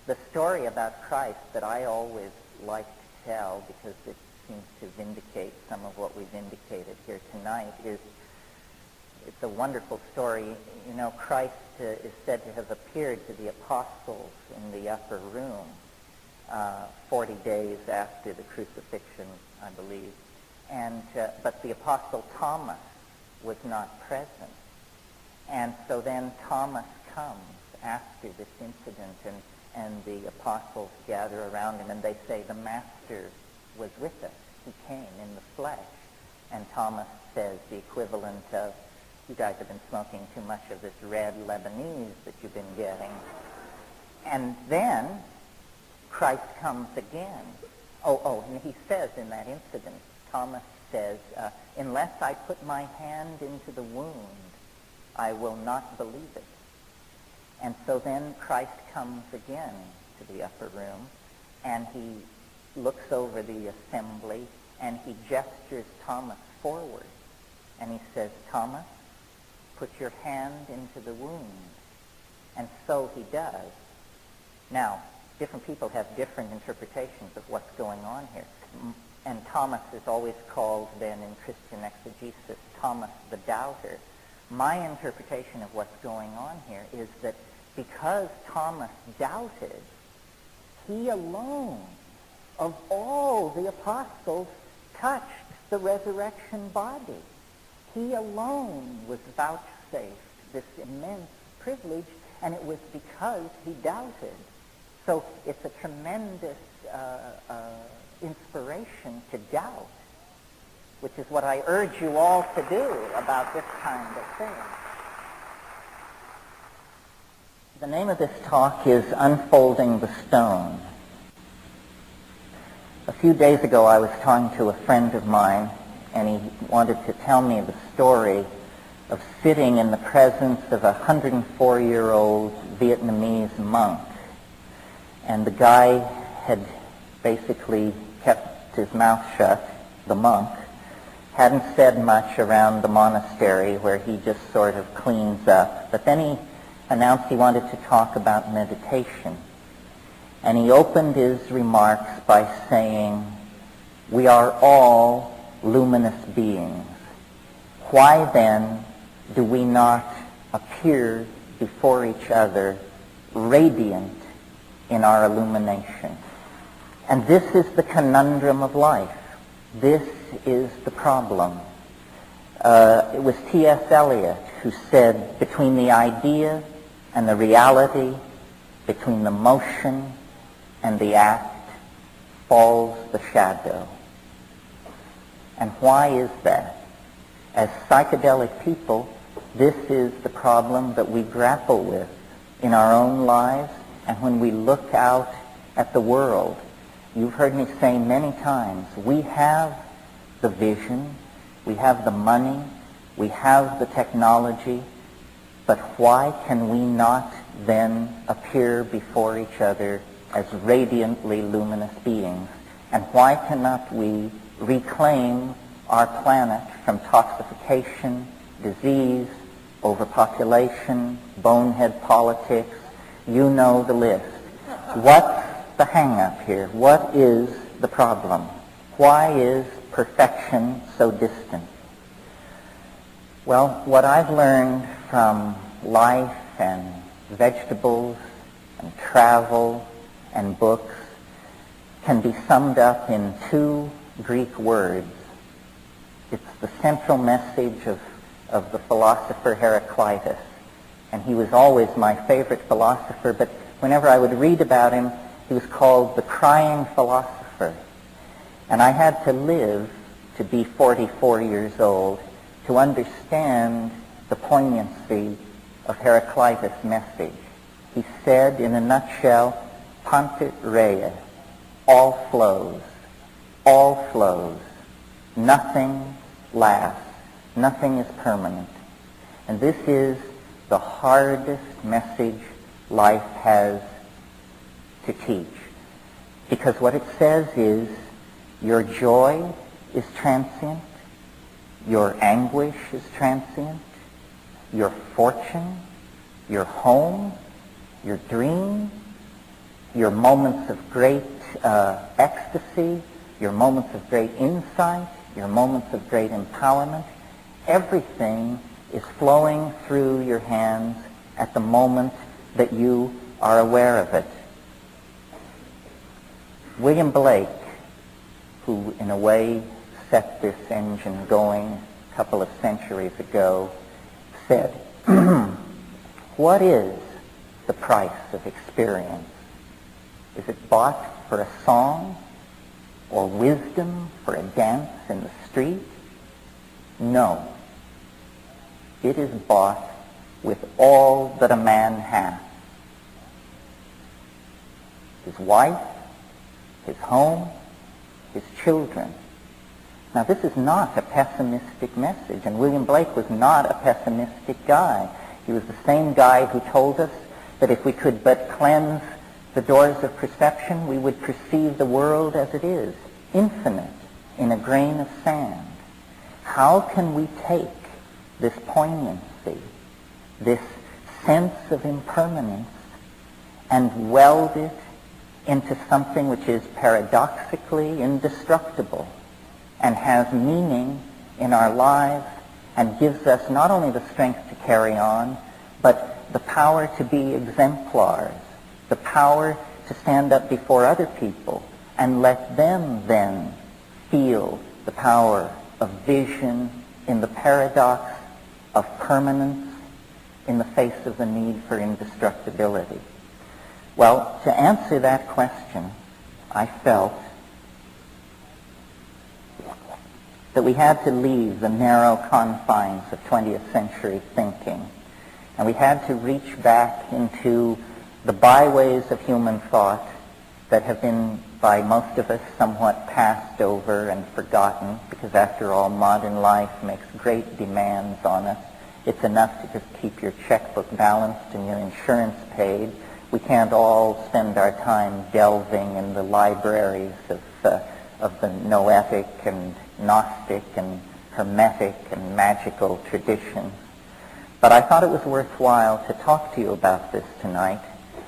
The story about Christ that I always like to tell, because it seems to vindicate some of what we've indicated here tonight, is it's a wonderful story. You know, Christ is said to have appeared to the apostles in the upper room 40 days after the crucifixion, I believe. But the apostle Thomas was not present. And so then Thomas comes after this incident, and the apostles gather around him, and they say, the Master was with us. He came in the flesh. And Thomas says the equivalent of, you guys have been smoking too much of this red Lebanese that you've been getting. And then Christ comes again. And he says in that incident, Thomas says, unless I put my hand into the wound, I will not believe it. And so then Christ comes again to the upper room, and he looks over the assembly, and he gestures Thomas forward. And he says, Thomas, put your hand into the wound. And so he does. Now, different people have different interpretations of what's going on here. And Thomas is always called then in Christian exegesis, Thomas the doubter. My interpretation of what's going on here is that because Thomas doubted, he alone of all the apostles touched the resurrection body. He alone was vouchsafed this immense privilege, and it was because he doubted. So it's a tremendous inspiration to doubt, which is what I urge you all to do about this kind of thing. The name of this talk is Unfolding the Stone. A few days ago I was talking to a friend of mine, and he wanted to tell me the story of sitting in the presence of a 104-year-old Vietnamese monk. And the guy had basically kept his mouth shut, the monk, hadn't said much around the monastery where he just sort of cleans up. But then he announced he wanted to talk about meditation. And he opened his remarks by saying, we are all luminous beings. Why then do we not appear before each other radiant in our illumination? And this is the conundrum of life. This is the problem. It was T.S. Eliot who said, between the idea and the reality, between the motion and the act, falls the shadow. And why is that? As psychedelic people, this is the problem that we grapple with in our own lives and when we look out at the world. You've heard me say many times, we have the vision, we have the money, we have the technology, but why can we not then appear before each other as radiantly luminous beings? And why cannot we reclaim our planet from toxification, disease, overpopulation, bonehead politics? You know the list. What's the hang-up here? What is the problem? Why is perfection so distant? Well, what I've learned from life and vegetables and travel and books can be summed up in two Greek words. It's the central message of the philosopher Heraclitus. And he was always my favorite philosopher, but whenever I would read about him, he was called the crying philosopher. And I had to live to be 44 years old to understand the poignancy of Heraclitus' message. He said, in a nutshell, Pantit rea, all flows, nothing lasts, nothing is permanent. And this is the hardest message life has to teach. Because what it says is, your joy is transient, your anguish is transient, your fortune, your home, your dream, your moments of great ecstasy, your moments of great insight, your moments of great empowerment, everything is flowing through your hands at the moment that you are aware of it. William Blake, who in a way set this engine going a couple of centuries ago, said, what is the price of experience? Is it bought for a song or wisdom for a dance in the street? No. It is bought with all that a man has. His wife, his home, his children. Now, this is not a pessimistic message, and William Blake was not a pessimistic guy. He was the same guy who told us that if we could but cleanse the doors of perception, we would perceive the world as it is, infinite, in a grain of sand. How can we take this poignancy, this sense of impermanence, and weld it into something which is paradoxically indestructible and has meaning in our lives and gives us not only the strength to carry on, but the power to be exemplars, the power to stand up before other people and let them then feel the power of vision in the paradox of permanence in the face of the need for indestructibility. Well, to answer that question, I felt that we had to leave the narrow confines of 20th century thinking, and we had to reach back into the byways of human thought that have been, by most of us, somewhat passed over and forgotten, because after all, modern life makes great demands on us. It's enough to just keep your checkbook balanced and your insurance paid. We can't all spend our time delving in the libraries of the noetic and Gnostic and Hermetic and magical traditions. But I thought it was worthwhile to talk to you about this tonight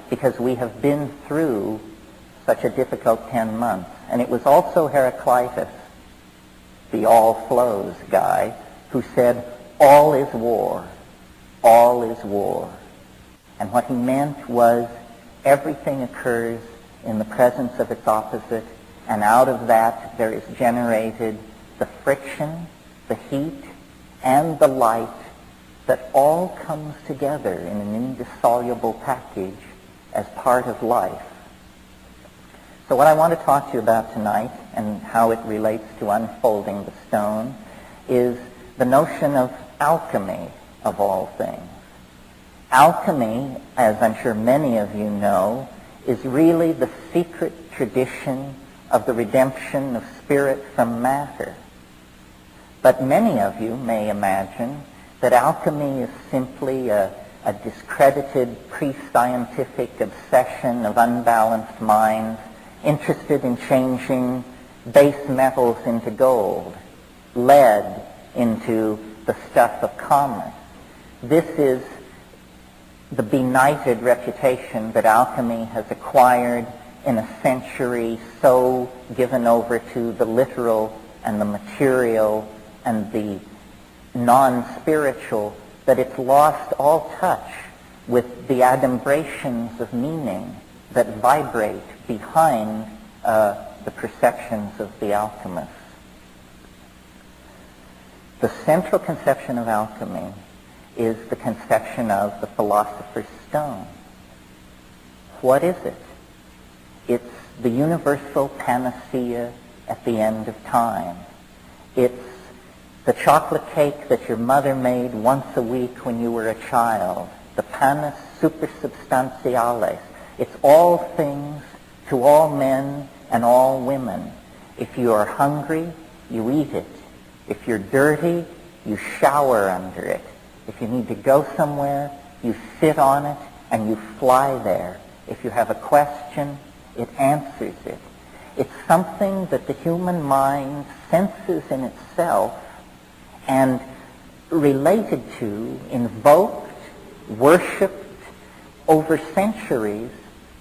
because we have been through such a difficult 10 months. And it was also Heraclitus, the all flows guy, who said, all is war, all is war. And what he meant was everything occurs in the presence of its opposite, and out of that there is generated the friction, the heat, and the light that all comes together in an indissoluble package as part of life. So what I want to talk to you about tonight, and how it relates to unfolding the stone, is the notion of alchemy of all things. Alchemy, as I'm sure many of you know, is really the secret tradition of the redemption of spirit from matter. But many of you may imagine that alchemy is simply a discredited pre-scientific obsession of unbalanced minds interested in changing base metals into gold, lead into the stuff of commerce. This is the benighted reputation that alchemy has acquired in a century so given over to the literal and the material and the non-spiritual that it's lost all touch with the adumbrations of meaning that vibrate behind the perceptions of the alchemists. The central conception of alchemy is the conception of the philosopher's stone. What is it? It's the universal panacea at the end of time. It's the chocolate cake that your mother made once a week when you were a child, the panis supersubstantialis. It's all things to all men and all women. If you are hungry, you eat it. If you're dirty, you shower under it. If you need to go somewhere, you sit on it and you fly there. If you have a question, it answers it. It's something that the human mind senses in itself and related to, invoked, worshipped over centuries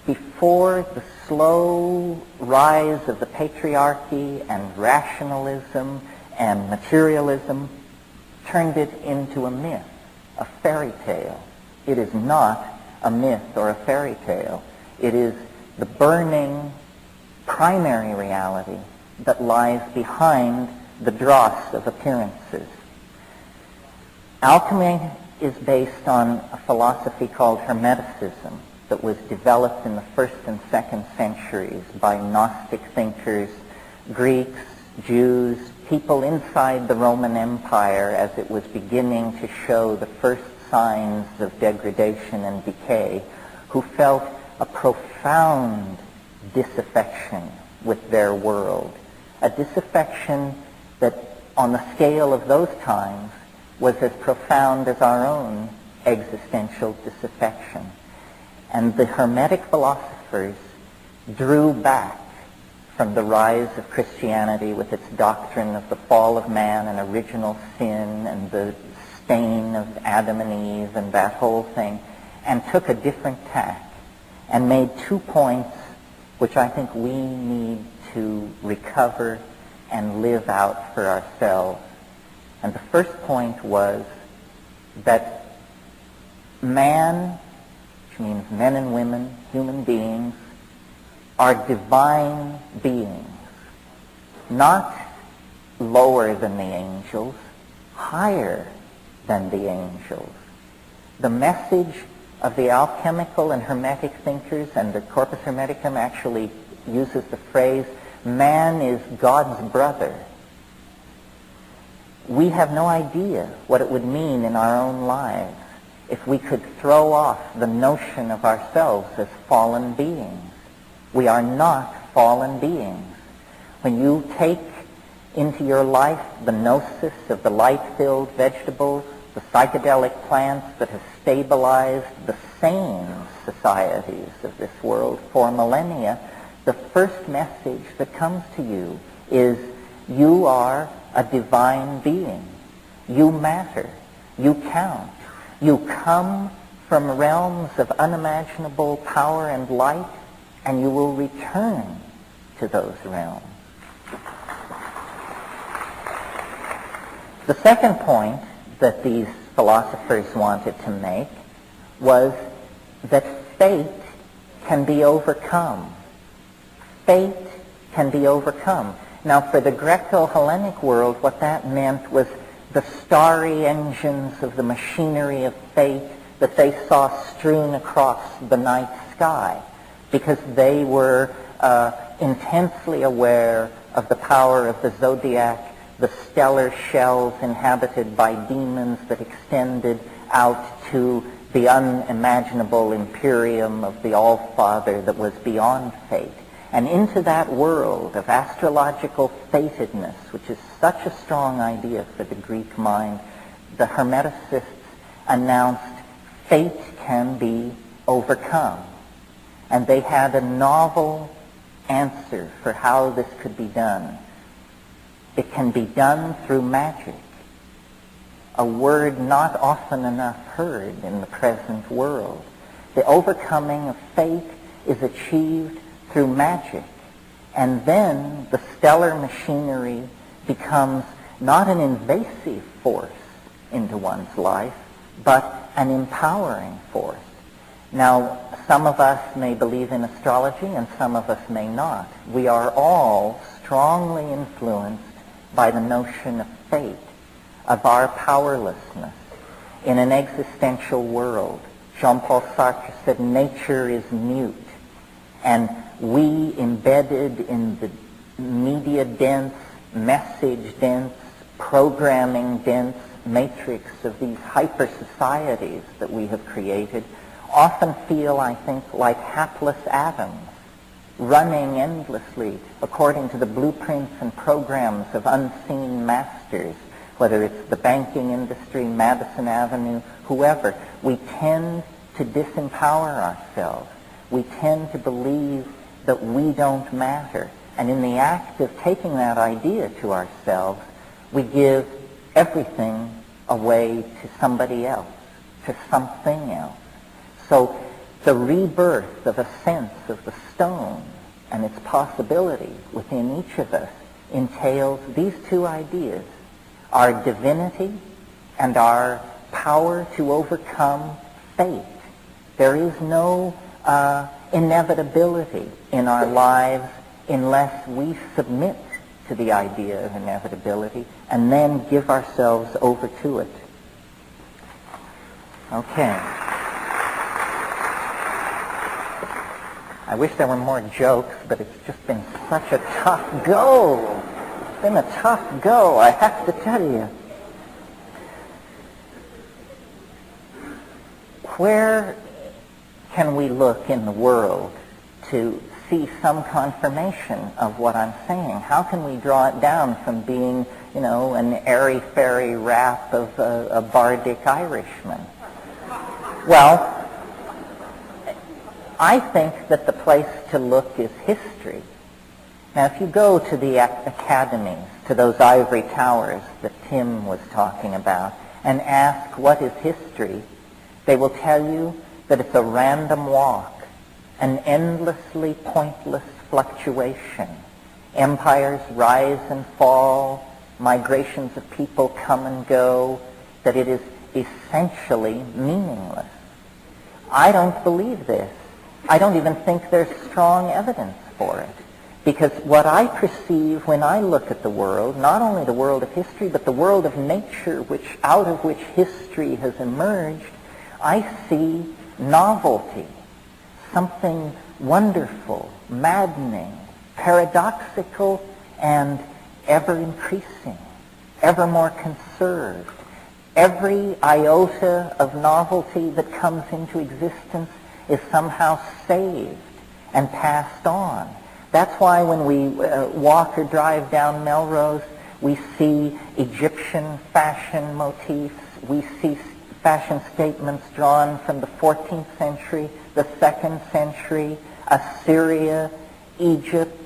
before the slow rise of the patriarchy and rationalism and materialism turned it into a myth, a fairy tale. It is not a myth or a fairy tale. It is the burning primary reality that lies behind the dross of appearances. Alchemy is based on a philosophy called Hermeticism that was developed in the 1st and 2nd centuries by Gnostic thinkers, Greeks, Jews, people inside the Roman Empire as it was beginning to show the first signs of degradation and decay, who felt a profound disaffection with their world, a disaffection that on the scale of those times was as profound as our own existential disaffection. And the Hermetic philosophers drew back from the rise of Christianity with its doctrine of the fall of man and original sin and the stain of Adam and Eve and that whole thing, and took a different tack and made 2 points which I think we need to recover and live out for ourselves. And the first point was that man, which means men and women, human beings, are divine beings, not lower than the angels, higher than the angels. The message of the alchemical and Hermetic thinkers, and the Corpus Hermeticum actually uses the phrase, man is God's brother. We have no idea what it would mean in our own lives if we could throw off the notion of ourselves as fallen beings. We are not fallen beings. When you take into your life the gnosis of the light-filled vegetables, the psychedelic plants that have stabilized the sane societies of this world for millennia, the first message that comes to you is you are a divine being. You matter. You count. You come from realms of unimaginable power and light, and you will return to those realms. The second point that these philosophers wanted to make was that fate can be overcome. Fate can be overcome. Now, for the Greco-Hellenic world, what that meant was the starry engines of the machinery of fate that they saw strewn across the night sky, because they were intensely aware of the power of the zodiac, the stellar shells inhabited by demons that extended out to the unimaginable imperium of the All-Father that was beyond fate. And into that world of astrological fatedness, which is such a strong idea for the Greek mind, the Hermeticists announced fate can be overcome. And they had a novel answer for how this could be done. It can be done through magic, a word not often enough heard in the present world. The overcoming of fate is achieved through magic, and then the stellar machinery becomes not an invasive force into one's life, but an empowering force. Now, some of us may believe in astrology and some of us may not. We are all strongly influenced by the notion of fate, of our powerlessness in an existential world. Jean-Paul Sartre said nature is mute, and we, embedded in the media-dense, message-dense, programming-dense matrix of these hyper-societies that we have created, often feel, I think, like hapless atoms, running endlessly according to the blueprints and programs of unseen masters, whether it's the banking industry, Madison Avenue, whoever. We tend to disempower ourselves. We tend to believe that we don't matter. And in the act of taking that idea to ourselves, we give everything away to somebody else, to something else. So the rebirth of a sense of the stone and its possibility within each of us entails these two ideas: our divinity and our power to overcome fate. There is no inevitability in our lives unless we submit to the idea of inevitability and then give ourselves over to it. Okay. I wish there were more jokes, but it's just been such a tough go. It's been a tough go, I have to tell you. Where can we look in the world to see some confirmation of what I'm saying? How can we draw it down from being, an airy-fairy rap of a bardic Irishman? Well, I think that the place to look is history. Now, if you go to the academies, to those ivory towers that Tim was talking about, and ask what is history, they will tell you that it's a random walk, an endlessly pointless fluctuation. Empires rise and fall, migrations of people come and go, that it is essentially meaningless. I don't believe this. I don't even think there's strong evidence for it. Because what I perceive when I look at the world, not only the world of history, but the world of nature, out of which history has emerged, I see novelty, something wonderful, maddening, paradoxical, and ever increasing, ever more conserved. Every iota of novelty that comes into existence is somehow saved and passed on. That's why when we walk or drive down Melrose, we see Egyptian fashion motifs, we see fashion statements drawn from the 14th century, the 2nd century, Assyria, Egypt,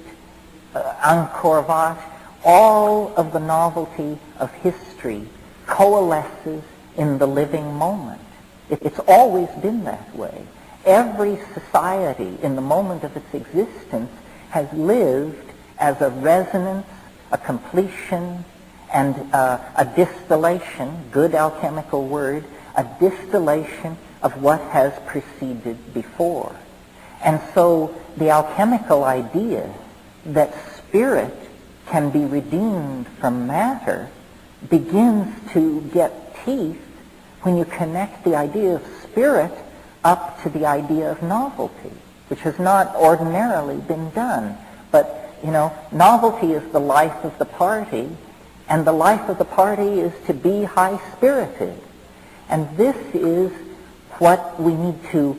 Angkor Wat. All of the novelty of history coalesces in the living moment. It's always been that way. Every society in the moment of its existence has lived as a resonance, a completion, and a distillation, good alchemical word, a distillation of what has preceded before. And so the alchemical idea that spirit can be redeemed from matter begins to get teeth when you connect the idea of spirit up to the idea of novelty, which has not ordinarily been done. But, novelty is the life of the party, and the life of the party is to be high-spirited. And this is what we need to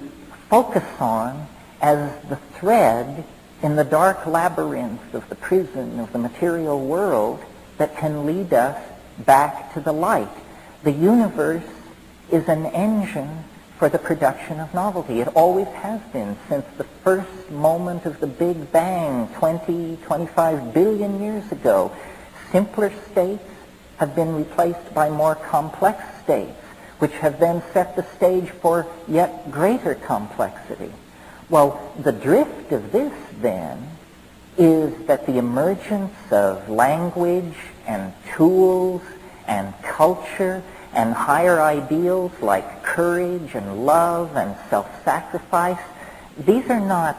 focus on as the thread in the dark labyrinth of the prison of the material world that can lead us back to the light. The universe is an engine for the production of novelty. It always has been since the first moment of the Big Bang 25 billion years ago. Simpler states have been replaced by more complex states, which have then set the stage for yet greater complexity. Well, the drift of this, then, is that the emergence of language and tools and culture and higher ideals like courage and love and self-sacrifice, these are not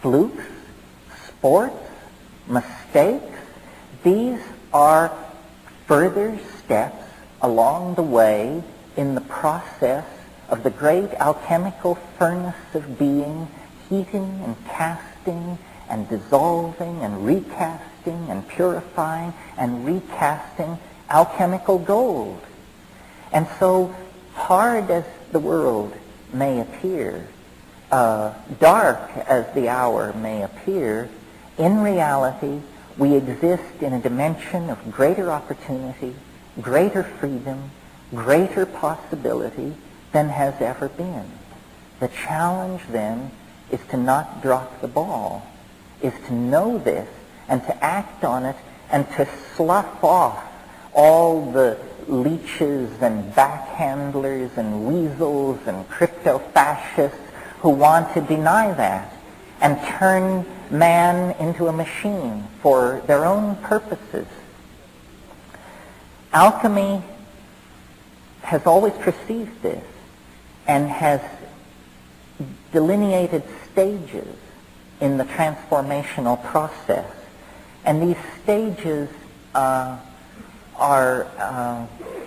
flukes, sports, mistakes. These are further steps along the way in the process of the great alchemical furnace of being, heating and casting and dissolving and recasting and purifying and recasting alchemical gold. And so, hard as the world may appear, dark as the hour may appear, in reality, we exist in a dimension of greater opportunity, greater freedom, greater possibility than has ever been. The challenge, then, is to not drop the ball, is to know this and to act on it and to slough off all the leeches and backhandlers and weasels and crypto crypto-fascists who want to deny that and turn man into a machine for their own purposes. Alchemy has always perceived this and has delineated stages in the transformational process. And these stages are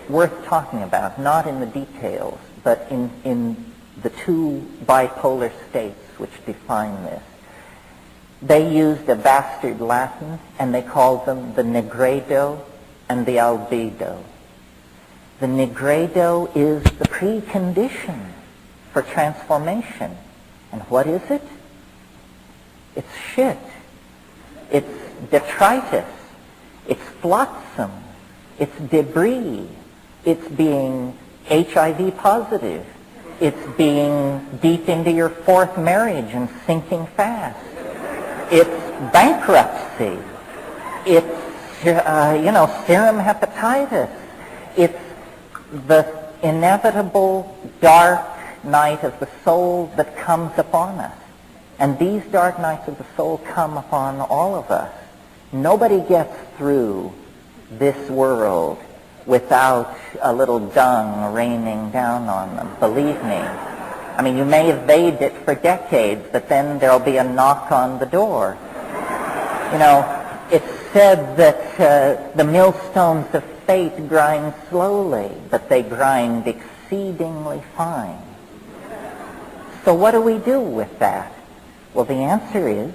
worth talking about, not in the details, but in the two bipolar states which define this. They used a bastard Latin, and they called them the nigredo and the albedo. The nigredo is the precondition for transformation. And what is it? It's shit. It's detritus. It's flotsam. It's debris. It's being HIV positive. It's being deep into your fourth marriage and sinking fast. It's bankruptcy. It's, serum hepatitis. It's the inevitable dark night of the soul that comes upon us. And these dark nights of the soul come upon all of us. Nobody gets through this world without a little dung raining down on them, believe me. I mean, you may evade it for decades, but then there'll be a knock on the door. It's said that the millstones of fate grind slowly, but they grind exceedingly fine. So what do we do with that? Well, the answer is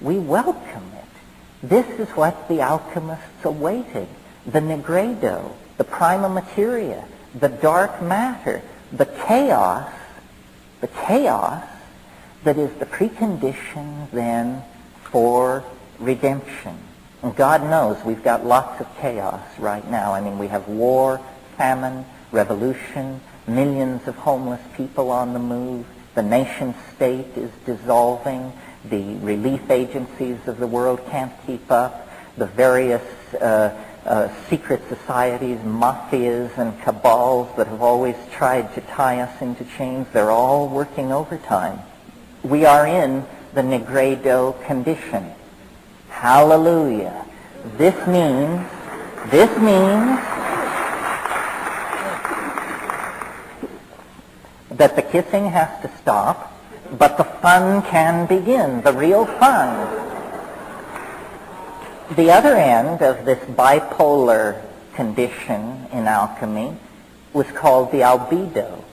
we welcome it. This is what the alchemists awaited. The nigredo, the prima materia, the dark matter, the chaos that is the precondition then for redemption. And God knows we've got lots of chaos right now. I mean, we have war, famine, revolution, millions of homeless people on the move. The nation state is dissolving. The relief agencies of the world can't keep up. The various secret societies, mafias, and cabals that have always tried to tie us into chains, they're all working overtime. We are in the nigredo condition. Hallelujah. This means that the kissing has to stop, but the fun can begin, the real fun. The other end of this bipolar condition in alchemy was called the albedo,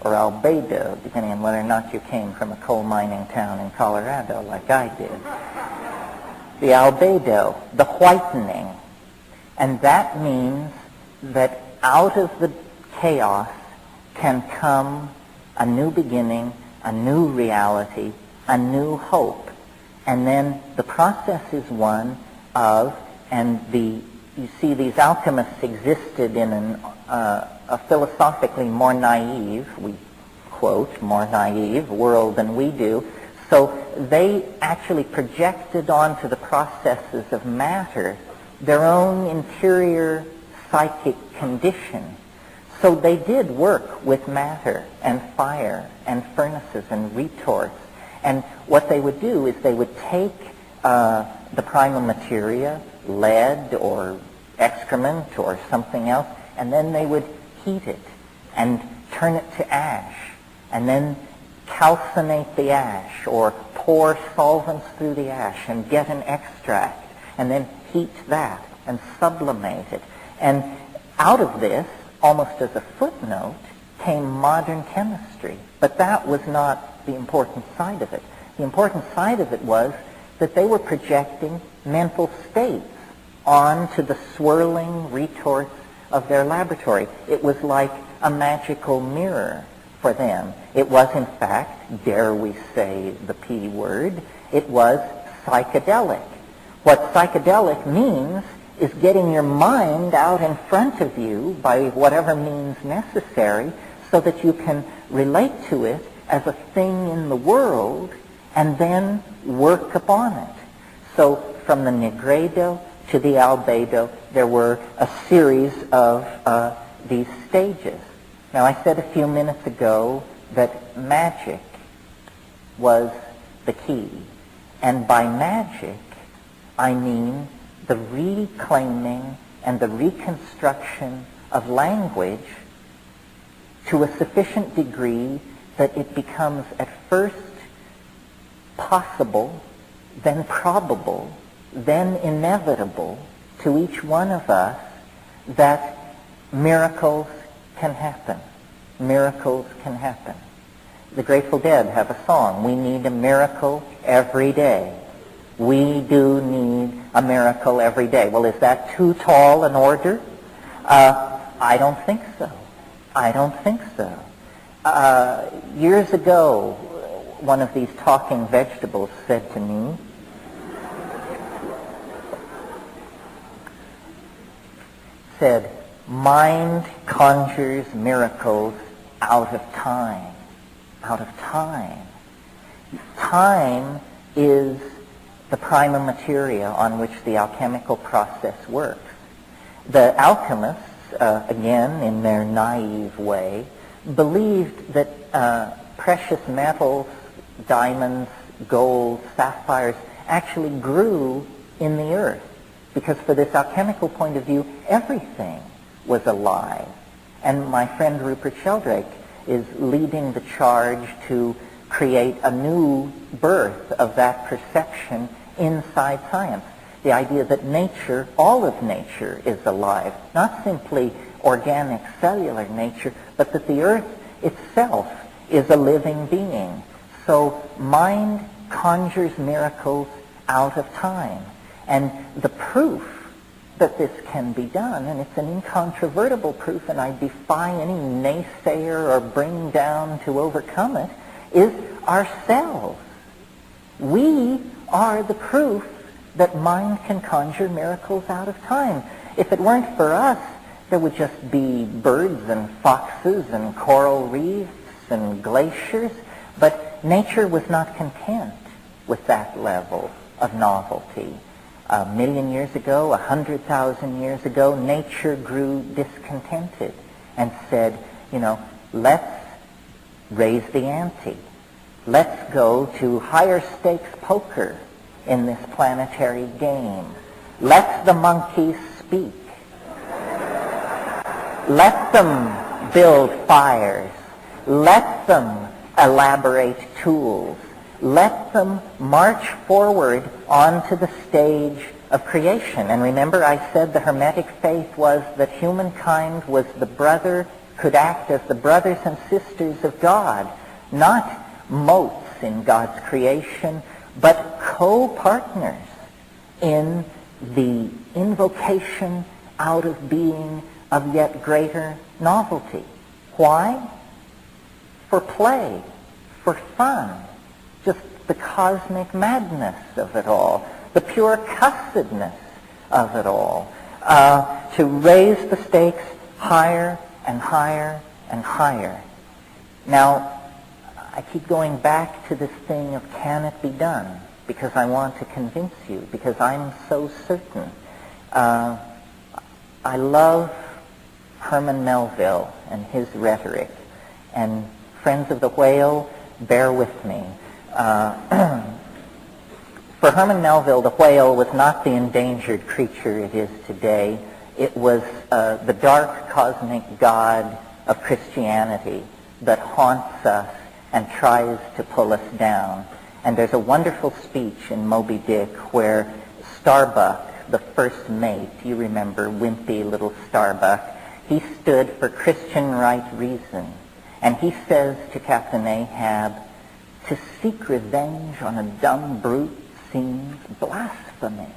or albedo, depending on whether or not you came from a coal mining town in Colorado like I did. The albedo, the whitening. And that means that out of the chaos can come a new beginning, a new reality, a new hope. And then the process is one of, you see these alchemists existed in a philosophically more naive, we quote, more naive world than we do. So they actually projected onto the processes of matter their own interior psychic condition. So they did work with matter and fire and furnaces and retorts. And what they would do is they would take the prima materia, lead or excrement or something else, and then they would heat it and turn it to ash, and then calcinate the ash or pour solvents through the ash and get an extract, and then heat that and sublimate it. And out of this, almost as a footnote, came modern chemistry. But that was not the important side of it. The important side of it was that they were projecting mental states onto the swirling retorts of their laboratory. It was like a magical mirror for them. It was, in fact, dare we say the P word, it was psychedelic. What psychedelic means is getting your mind out in front of you by whatever means necessary so that you can relate to it as a thing in the world and then work upon it. So from the nigredo to the albedo, there were a series of these stages. Now, I said a few minutes ago that magic was the key. And by magic, I mean the reclaiming and the reconstruction of language to a sufficient degree that it becomes at first possible, then probable, then inevitable to each one of us that miracles can happen. Miracles can happen. The Grateful Dead have a song, "We need a miracle every day." We do need a miracle every day. Well, is that too tall an order? I don't think so. I don't think so. Years ago, one of these talking vegetables said to me, "Mind conjures miracles out of time." Out of time. Time is the prima materia on which the alchemical process works. The alchemists, again in their naive way, believed that precious metals, diamonds, gold, sapphires, actually grew in the earth. Because for this alchemical point of view, everything was alive. And my friend Rupert Sheldrake is leading the charge to create a new birth of that perception inside science. The idea that nature, all of nature, is alive. Not simply organic cellular nature, but that the earth itself is a living being. So mind conjures miracles out of time. And the proof that this can be done, and it's an incontrovertible proof, and I defy any naysayer or bring down to overcome it, is ourselves. We are the proof that mind can conjure miracles out of time. If it weren't for us, there would just be birds and foxes and coral reefs and glaciers, but nature was not content with that level of novelty. 1,000,000 years ago, 100,000 years ago, nature grew discontented and said, let's raise the ante. Let's go to higher stakes poker in this planetary game. Let the monkeys speak. Let them build fires. Let them elaborate tools. Let them march forward onto the stage of creation. And remember, I said the Hermetic faith was that humankind could act as the brothers and sisters of God, not motes in God's creation, but co-partners in the invocation out of being of yet greater novelty. Why? For play, for fun. Just the cosmic madness of it all, the pure cussedness of it all, to raise the stakes higher and higher and higher. Now, I keep going back to this thing of can it be done, because I want to convince you, because I'm so certain. I love Herman Melville and his rhetoric, and friends of the whale, bear with me. For Herman Melville, the whale was not the endangered creature it is today. It was the dark cosmic god of Christianity that haunts us and tries to pull us down. And there's a wonderful speech in Moby Dick where Starbuck, the first mate, you remember wimpy little Starbuck, he stood for Christian right reason. And he says to Captain Ahab, "To seek revenge on a dumb brute seems blasphemy."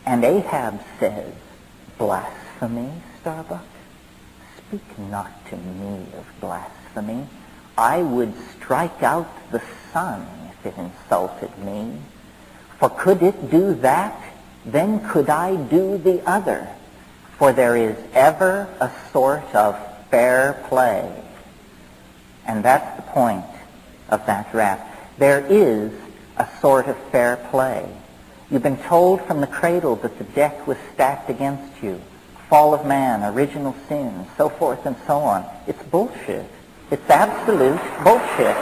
And Ahab says, "Blasphemy, Starbuck? Speak not to me of blasphemy. I would strike out the sun if it insulted me. For could it do that, then could I do the other. For there is ever a sort of fair play." And that's the point of that rap. There is a sort of fair play. You've been told from the cradle that the deck was stacked against you. Fall of man, original sin, so forth and so on. It's bullshit. It's absolute bullshit.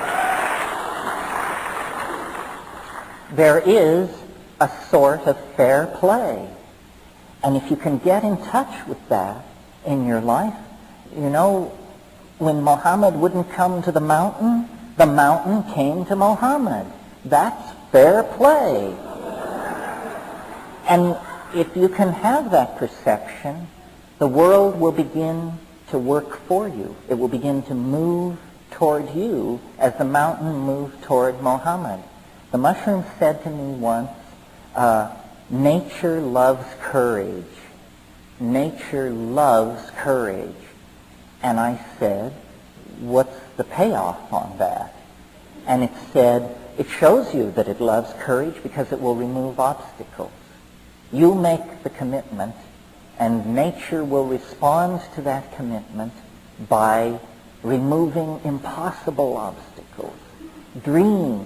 There is a sort of fair play. And if you can get in touch with that in your life, you know, when Muhammad wouldn't come to the mountain came to Muhammad. That's fair play. And if you can have that perception, the world will begin to work for you. It will begin to move toward you as the mountain moved toward Muhammad. The mushroom said to me once, nature loves courage. Nature loves courage. And I said, what's the payoff on that? And it said, it shows you that it loves courage because it will remove obstacles. You make the commitment, and nature will respond to that commitment by removing impossible obstacles. Dream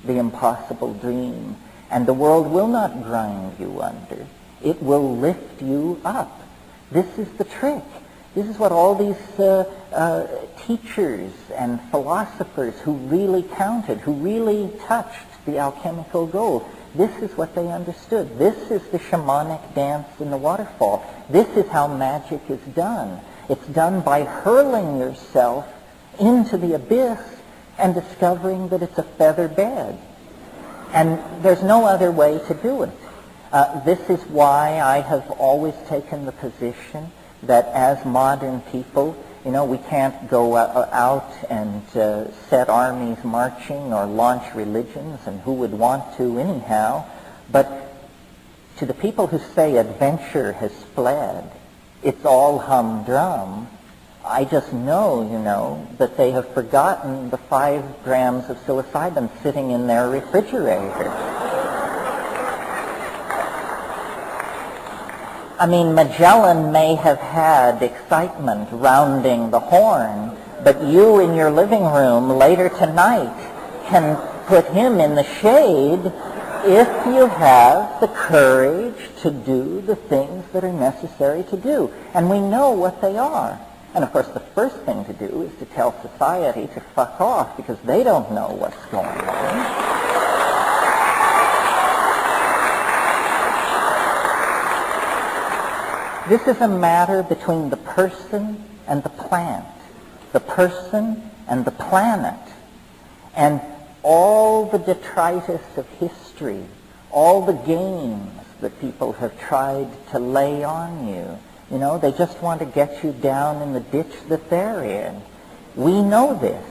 the impossible dream, and the world will not grind you under. It will lift you up. This is the trick. This is what all these teachers and philosophers who really counted, who really touched the alchemical goal, this is what they understood. This is the shamanic dance in the waterfall. This is how magic is done. It's done by hurling yourself into the abyss and discovering that it's a feather bed. And there's no other way to do it. This is why I have always taken the position that as modern people, you know, we can't go out and set armies marching or launch religions, and who would want to anyhow. But to the people who say adventure has fled, it's all humdrum, I just know, you know, that they have forgotten the 5 grams of psilocybin sitting in their refrigerator. I mean, Magellan may have had excitement rounding the Horn, but you in your living room later tonight can put him in the shade if you have the courage to do the things that are necessary to do. And we know what they are. And of course, the first thing to do is to tell society to fuck off, because they don't know what's going on. This is a matter between the person and the plant, the person and the planet. And all the detritus of history, all the games that people have tried to lay on you, you know, they just want to get you down in the ditch that they're in. We know this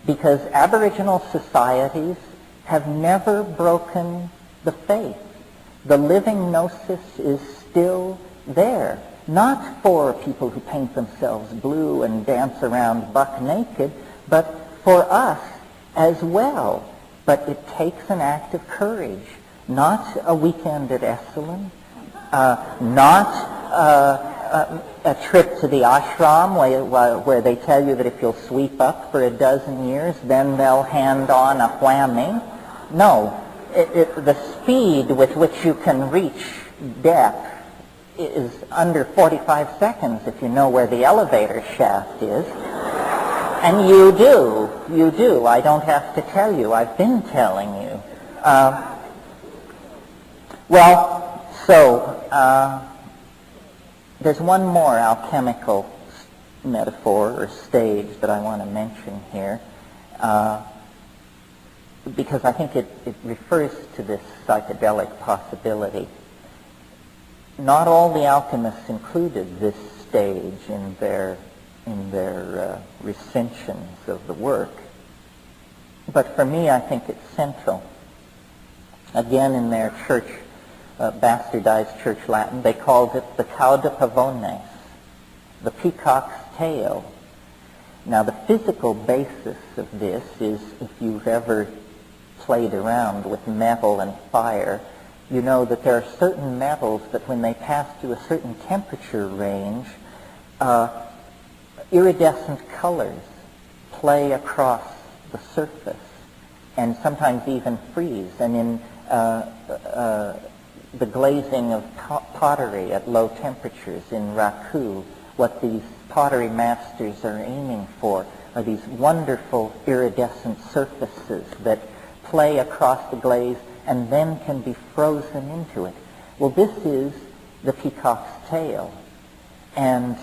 because Aboriginal societies have never broken the faith. The living gnosis is still there, not for people who paint themselves blue and dance around buck naked, but for us as well. But it takes an act of courage, not a weekend at Esalen, not a trip to the ashram where they tell you that if you'll sweep up for a dozen years, then they'll hand on a whammy. No, the speed with which you can reach depth is under 45 seconds if you know where the elevator shaft is. And you do. I don't have to tell you. I've been telling you. There's one more alchemical metaphor or stage that I want to mention here, because I think it refers to this psychedelic possibility. Not all the alchemists included this stage in their recensions of the work, but for me I think it's central. Again, in their church, bastardized church Latin, they called it the cauda pavones, the peacock's tail. Now, the physical basis of this is, if you've ever played around with metal and fire, you know that there are certain metals that when they pass through a certain temperature range, iridescent colors play across the surface and sometimes even freeze. And in the glazing of pottery at low temperatures in Raku, what these pottery masters are aiming for are these wonderful iridescent surfaces that play across the glaze and then can be frozen into it. Well, this is the peacock's tail. And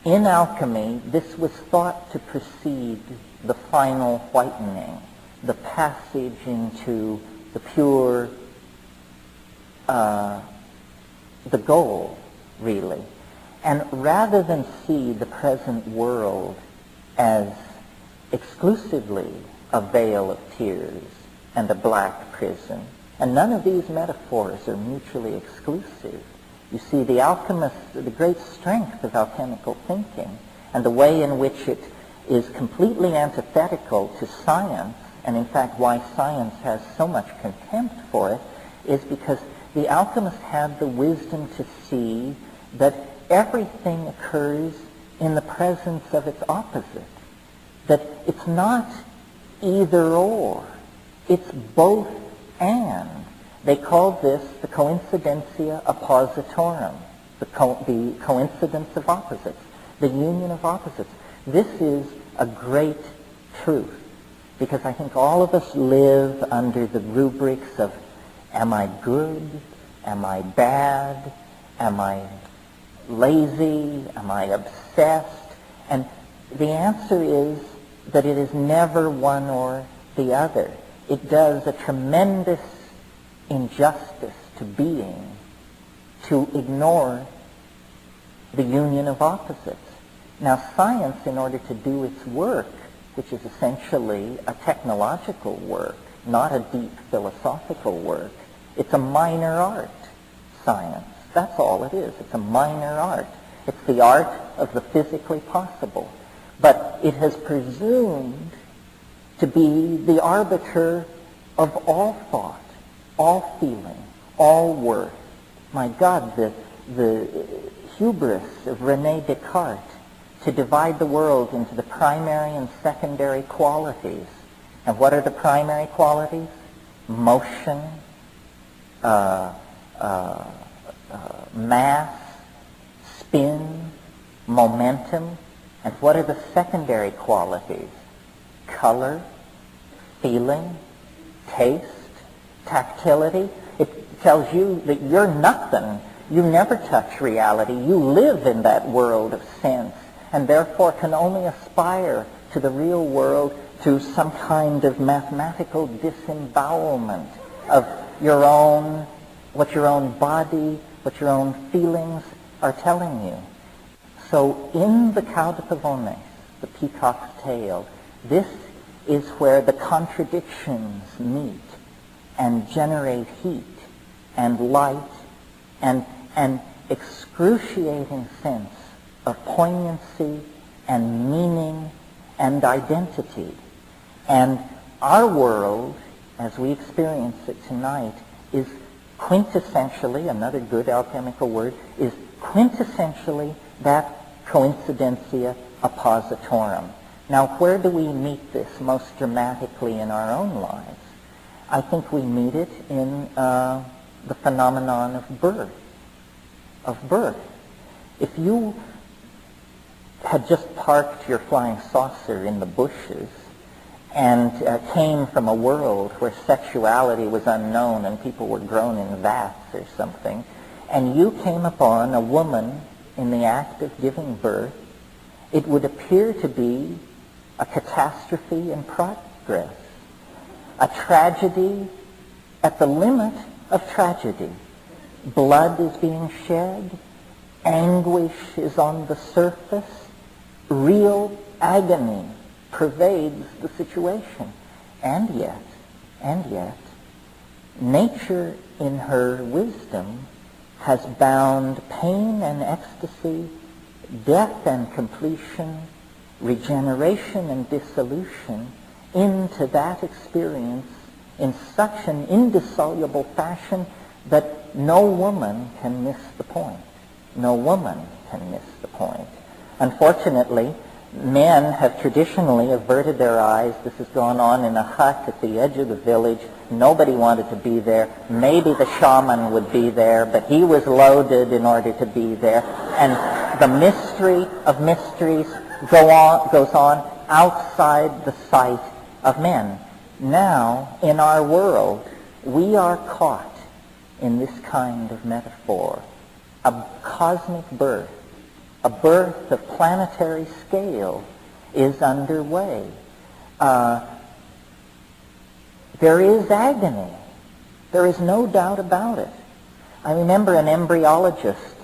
in alchemy, this was thought to precede the final whitening, the passage into the pure, the gold, really. And rather than see the present world as exclusively a vale of tears and a black prison, and none of these metaphors are mutually exclusive. You see, the alchemists, the great strength of alchemical thinking and the way in which it is completely antithetical to science, and in fact why science has so much contempt for it, is because the alchemists had the wisdom to see that everything occurs in the presence of its opposite, that it's not either or, it's both and. They called this the coincidentia oppositorum, the coincidence of opposites, the union of opposites. This is a great truth, because I think all of us live under the rubrics of, am I good? Am I bad? Am I lazy? Am I obsessed? And the answer is that it is never one or the other. It does a tremendous injustice to being to ignore the union of opposites. Now, science, in order to do its work, which is essentially a technological work, not a deep philosophical work, it's a minor art, science. That's all it is. It's a minor art. It's the art of the physically possible. But it has presumed to be the arbiter of all thought, all feeling, all worth. My God, the hubris of René Descartes to divide the world into the primary and secondary qualities. And what are the primary qualities? Motion, mass, spin, momentum. And what are the secondary qualities? Color, feeling, taste, tactility. It tells you that you're nothing. You never touch reality. You live in that world of sense, and therefore can only aspire to the real world through some kind of mathematical disembowelment of your own, what your own body, what your own feelings are telling you. So in the Cau de Pavones, the peacock's tail, this is where the contradictions meet and generate heat and light and an excruciating sense of poignancy and meaning and identity. And our world, as we experience it tonight, is quintessentially, another good alchemical word, is quintessentially that coincidentia oppositorum. Now, where do we meet this most dramatically in our own lives? I think we meet it in the phenomenon of birth. If you had just parked your flying saucer in the bushes and came from a world where sexuality was unknown and people were grown in vats or something, and you came upon a woman in the act of giving birth, it would appear to be a catastrophe in progress, a tragedy at the limit of tragedy. Blood is being shed, anguish is on the surface, real agony pervades the situation. And yet, nature in her wisdom has bound pain and ecstasy, death and completion, regeneration and dissolution into that experience in such an indissoluble fashion that no woman can miss the point. No woman can miss the point. Unfortunately, men have traditionally averted their eyes. This has gone on in a hut at the edge of the village. Nobody wanted to be there. Maybe the shaman would be there, but he was loaded in order to be there. And The mystery of mysteries goes on outside the sight of men. Now, in our world, we are caught in this kind of metaphor. A cosmic birth, a birth of planetary scale is underway. There is agony. There is no doubt about it. I remember an embryologist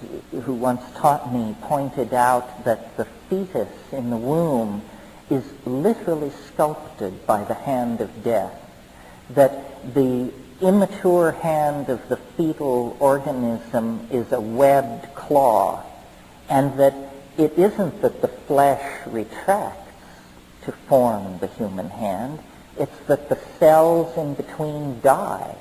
who once taught me pointed out that the fetus in the womb is literally sculpted by the hand of death, that the immature hand of the fetal organism is a webbed claw, and that it isn't that the flesh retracts to form the human hand, it's that the cells in between die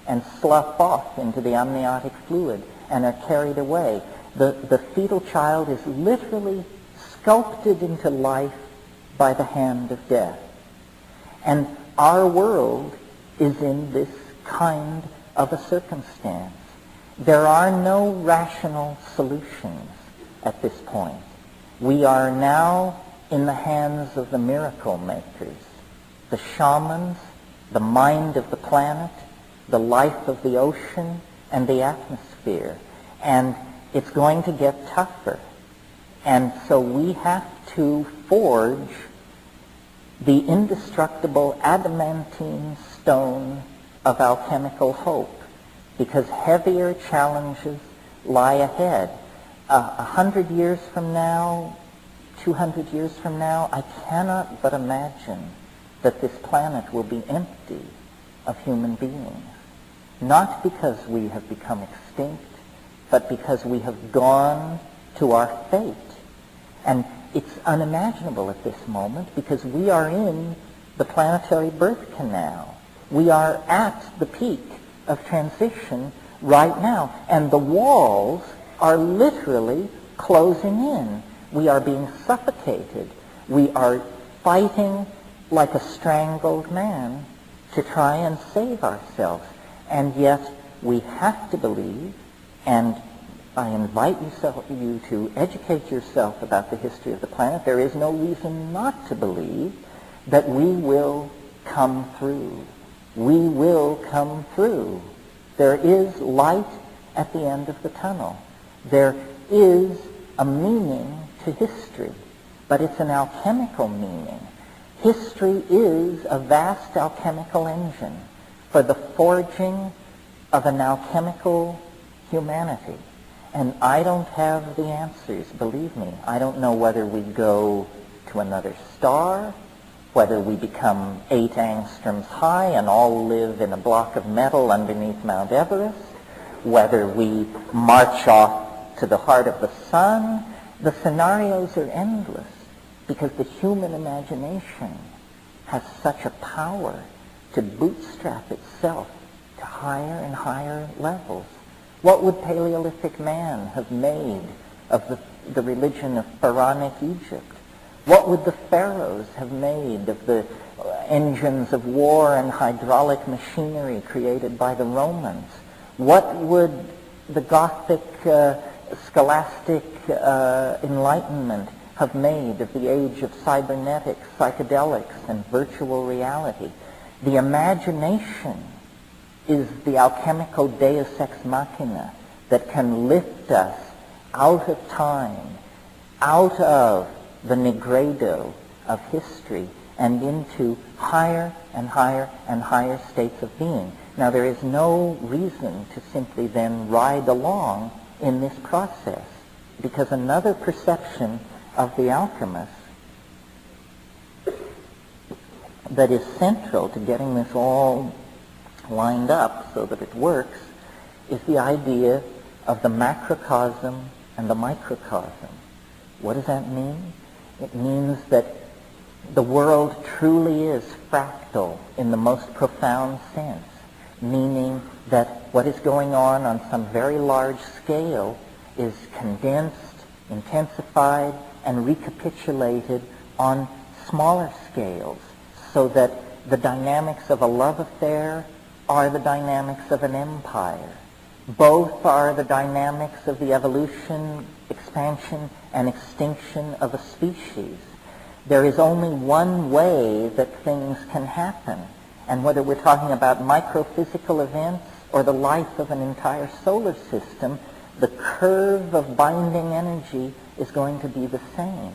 and slough off into the amniotic fluid and are carried away. The fetal child is literally sculpted into life by the hand of death. And our world is in this kind of a circumstance. There are no rational solutions at this point. We are now in the hands of the miracle makers, the shamans, the mind of the planet, the life of the ocean, and the atmosphere. And it's going to get tougher. And so we have to forge the indestructible adamantine stone of alchemical hope, because heavier challenges lie ahead. 100 years from now, 200 years from now, I cannot but imagine that this planet will be empty of human beings. Not because we have become extinct, but because we have gone to our fate. And it's unimaginable at this moment because we are in the planetary birth canal. We are at the peak of transition right now, and the walls are literally closing in. We are being suffocated. We are fighting like a strangled man to try and save ourselves. And yet we have to believe, and I invite you to educate yourself about the history of the planet. There is no reason not to believe that we will come through. We will come through. There is light at the end of the tunnel. There is a meaning to history, but it's an alchemical meaning. History is a vast alchemical engine for the forging of an alchemical humanity. And I don't have the answers, believe me. I don't know whether we go to another star, whether we become 8 angstroms high and all live in a block of metal underneath Mount Everest, whether we march off to the heart of the sun. The scenarios are endless because the human imagination has such a power to bootstrap itself to higher and higher levels. What would Paleolithic man have made of the religion of pharaonic Egypt? What would the pharaohs have made of the engines of war and hydraulic machinery created by the Romans? What would the Gothic scholastic enlightenment have made of the age of cybernetics, psychedelics, and virtual reality? The imagination is the alchemical deus ex machina that can lift us out of time, out of the nigredo of history, and into higher and higher and higher states of being. Now, there is no reason to simply then ride along in this process, because another perception of the alchemist that is central to getting this all lined up so that it works is the idea of the macrocosm and the microcosm. What does that mean? It means that the world truly is fractal in the most profound sense, meaning that what is going on some very large scale is condensed, intensified, and recapitulated on smaller scales, so that the dynamics of a love affair are the dynamics of an empire. Both are the dynamics of the evolution expansion and extinction of a species. There is only one way that things can happen. And whether we're talking about microphysical events or the life of an entire solar system, the curve of binding energy is going to be the same.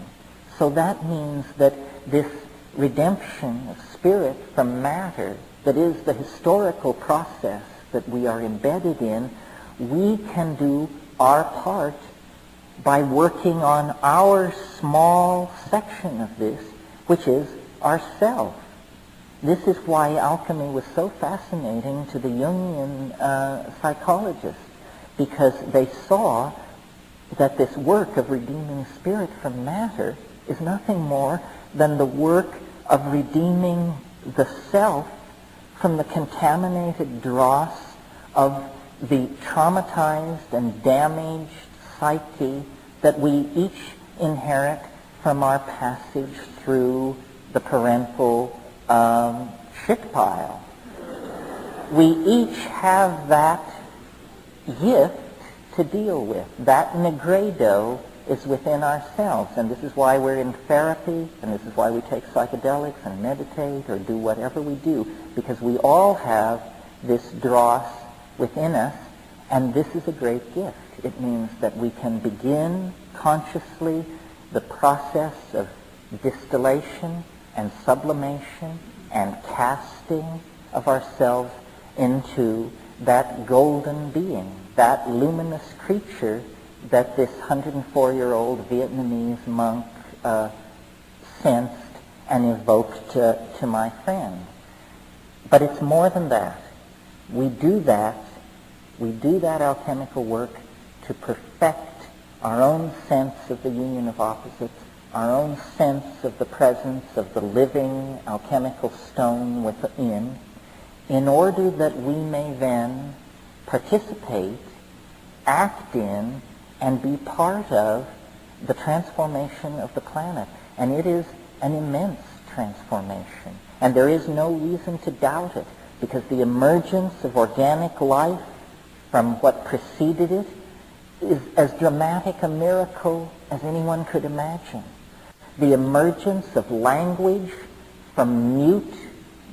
So that means that this redemption of spirit from matter, that is the historical process that we are embedded in, we can do our part by working on our small section of this, which is ourself. This is why alchemy was so fascinating to the Jungian psychologists, because they saw that this work of redeeming spirit from matter is nothing more than the work of redeeming the self from the contaminated dross of the traumatized and damaged psyche that we each inherit from our passage through the parental shit pile. We each have that gift to deal with. That negredo is within ourselves, and this is why we're in therapy, and this is why we take psychedelics and meditate or do whatever we do, because we all have this dross within us, and this is a great gift. It means that we can begin consciously the process of distillation and sublimation and casting of ourselves into that golden being, that luminous creature that this 104-year-old Vietnamese monk sensed and evoked to my friend. But it's more than that. We do that alchemical work to perfect our own sense of the union of opposites, our own sense of the presence of the living alchemical stone within, in order that we may then participate, act in, and be part of the transformation of the planet. And it is an immense transformation. And there is no reason to doubt it, because the emergence of organic life from what preceded it is as dramatic a miracle as anyone could imagine. The emergence of language from mute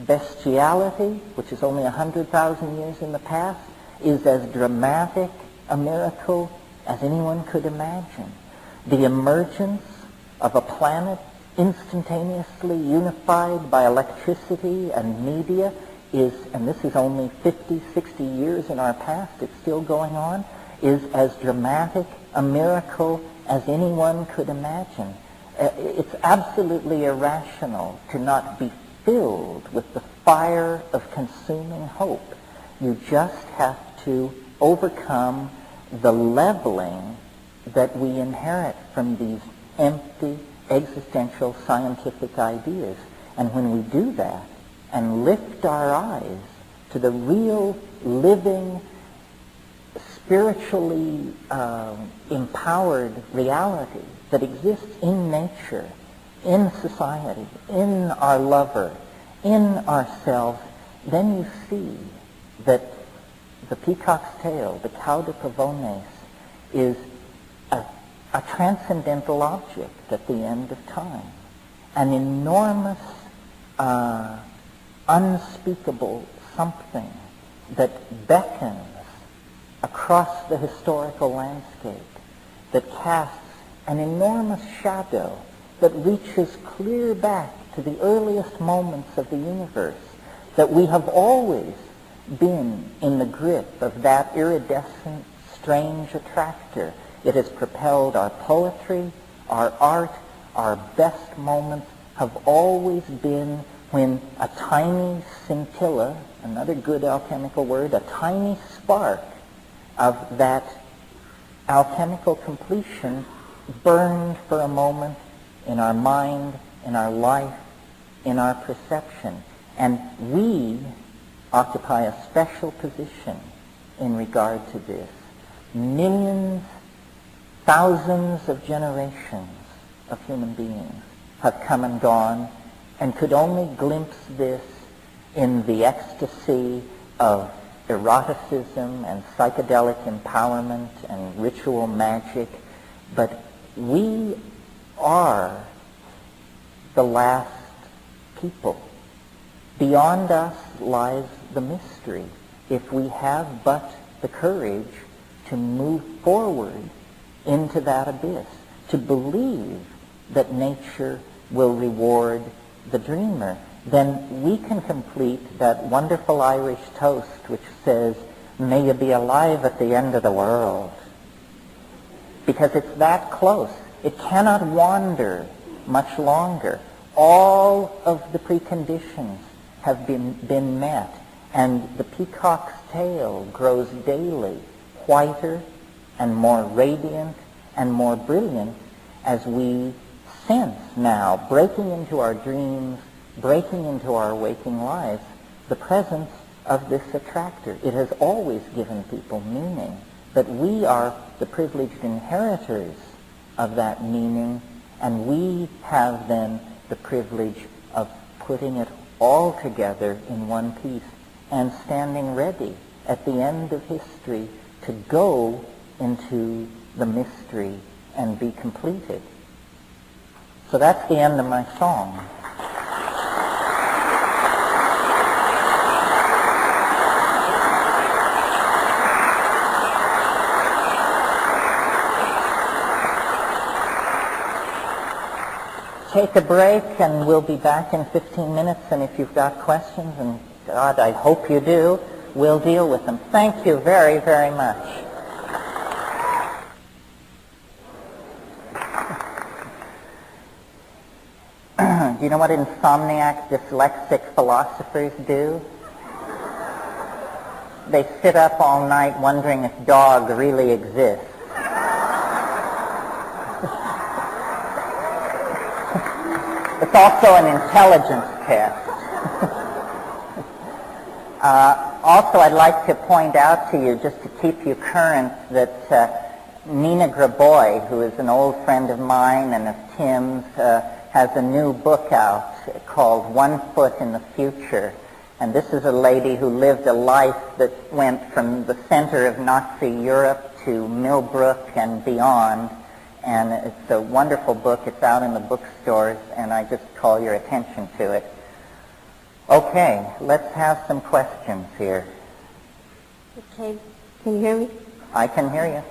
bestiality, which is only 100,000 years in the past, is as dramatic a miracle as anyone could imagine. The emergence of a planet instantaneously unified by electricity and media is, and this is only 50, 60 years in our past, it's still going on, is as dramatic a miracle as anyone could imagine. It's absolutely irrational to not be filled with the fire of consuming hope. You just have to overcome the leveling that we inherit from these empty existential scientific ideas. And when we do that and lift our eyes to the real living, spiritually empowered reality that exists in nature, in society, in our lover, in ourselves, then you see that the peacock's tail, the cauda pavones, is a transcendental object at the end of time, an enormous, unspeakable something that beckons across the historical landscape, that casts an enormous shadow that reaches clear back to the earliest moments of the universe, that we have always been in the grip of that iridescent, strange attractor. It has propelled our poetry, our art, our best moments have always been when a tiny scintilla, another good alchemical word, a tiny spark of that alchemical completion burned for a moment in our mind, in our life, in our perception. And we occupy a special position in regard to this. Millions, thousands of generations of human beings have come and gone and could only glimpse this in the ecstasy of eroticism and psychedelic empowerment and ritual magic But we are the last people. Beyond us lies the mystery. If we have but the courage to move forward into that abyss, to believe that nature will reward the dreamer, then we can complete that wonderful Irish toast which says, "May you be alive at the end of the world." Because it's that close. It cannot wander much longer. All of the preconditions have been met, and the peacock's tail grows daily whiter and more radiant and more brilliant as we sense now, breaking into our dreams, breaking into our waking lives, the presence of this attractor. It has always given people meaning, but we are the privileged inheritors of that meaning, and we have then the privilege of putting it all together in one piece and standing ready at the end of history to go into the mystery and be completed. So that's the end of my song. Take a break, and we'll be back in 15 minutes, and if you've got questions, and God, I hope you do, we'll deal with them. Thank you very, very much. Do you know what insomniac, dyslexic philosophers do? They sit up all night wondering if dog really exists. It's also an intelligence test. Also, I'd like to point out to you, just to keep you current, that Nina Graboy, who is an old friend of mine and of Tim's, has a new book out called One Foot in the Future. And this is a lady who lived a life that went from the center of Nazi Europe to Millbrook and beyond. And it's a wonderful book. It's out in the bookstores, and I just call your attention to it. Okay, let's have some questions here. Okay, can you hear me? I can hear you.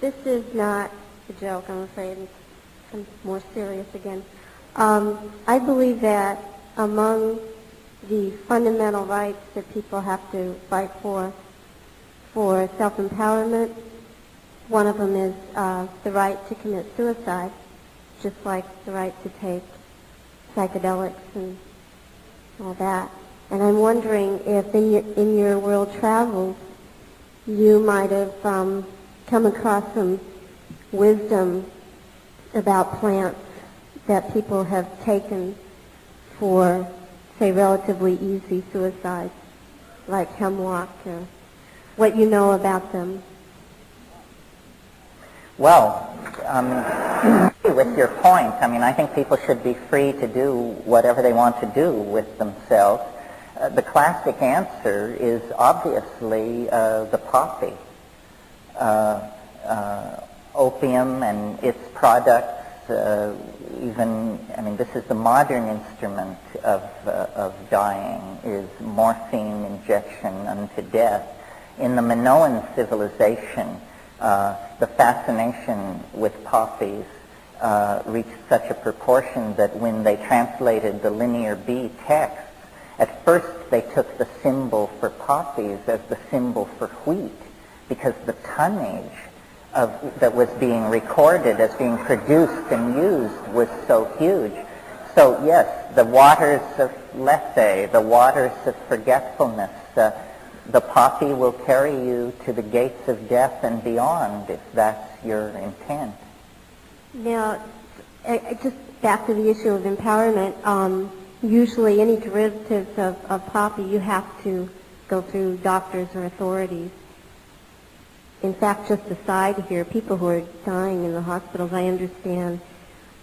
This is not a joke, I'm afraid. It's more serious again. I believe that among the fundamental rights that people have to fight for self-empowerment, one of them is the right to commit suicide, just like the right to take psychedelics and all that. And I'm wondering if in your world travels you might have come across some wisdom about plants that people have taken for, say, relatively easy suicides, like hemlock, or what you know about them. Well, with your point, I mean, I think people should be free to do whatever they want to do with themselves. The classic answer is obviously the poppy. Opium and its products, this is the modern instrument of dying, is morphine injection unto death. In the Minoan civilization, the fascination with poppies reached such a proportion that when they translated the Linear B texts, at first they took the symbol for poppies as the symbol for wheat, because the tonnage that was being recorded as being produced and used was so huge. So yes, the waters of Lethe, the waters of forgetfulness, the poppy will carry you to the gates of death and beyond, if that's your intent. Now, just back to the issue of empowerment, usually any derivatives of poppy, you have to go through doctors or authorities. In fact, just aside here, people who are dying in the hospitals, I understand,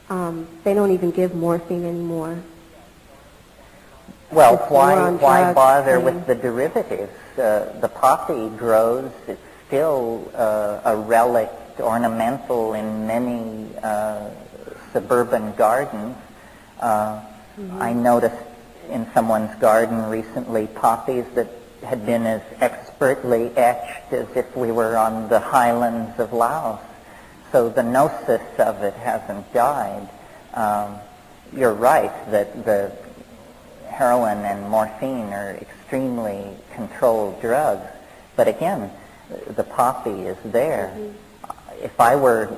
they don't even give morphine anymore. Well, why bother with the derivatives? The poppy grows. It's still a relic ornamental in many suburban gardens. I noticed in someone's garden recently poppies that had been as expertly etched as if we were on the highlands of Laos. So the gnosis of it hasn't died. You're right that the heroin and morphine are extremely controlled drugs. But again, the poppy is there. If I were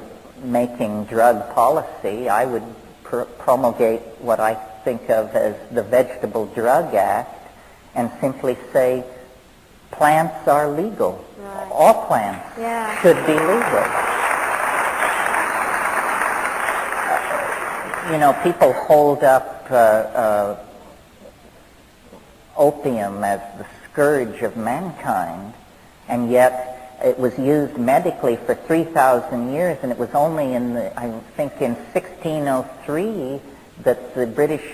making drug policy, I would promulgate what I think of as the Vegetable Drug Act and simply say plants are legal. Right. All plants should be legal. People hold up opium as the scourge of mankind, and yet it was used medically for 3,000 years, and it was only in 1603 that the British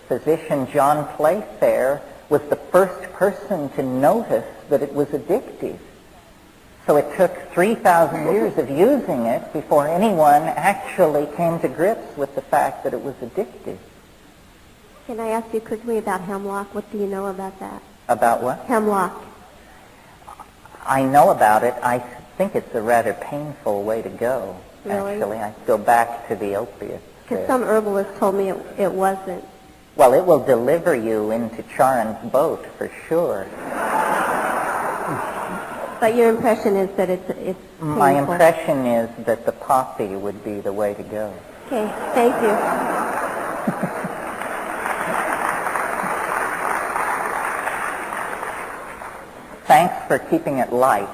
physician John Playfair was the first person to notice that it was addictive. So it took 3,000 years of using it before anyone actually came to grips with the fact that it was addictive. Can I ask you quickly about hemlock? What do you know about that? About what? Hemlock. I know about it. I think it's a rather painful way to go, Really? actually. I go back to the opiates. Because some herbalist told me it wasn't. Well, it will deliver you into Charon's boat for sure. But your impression is that it's painful. My impression is that the poppy would be the way to go. Okay, thank you. Thanks for keeping it light.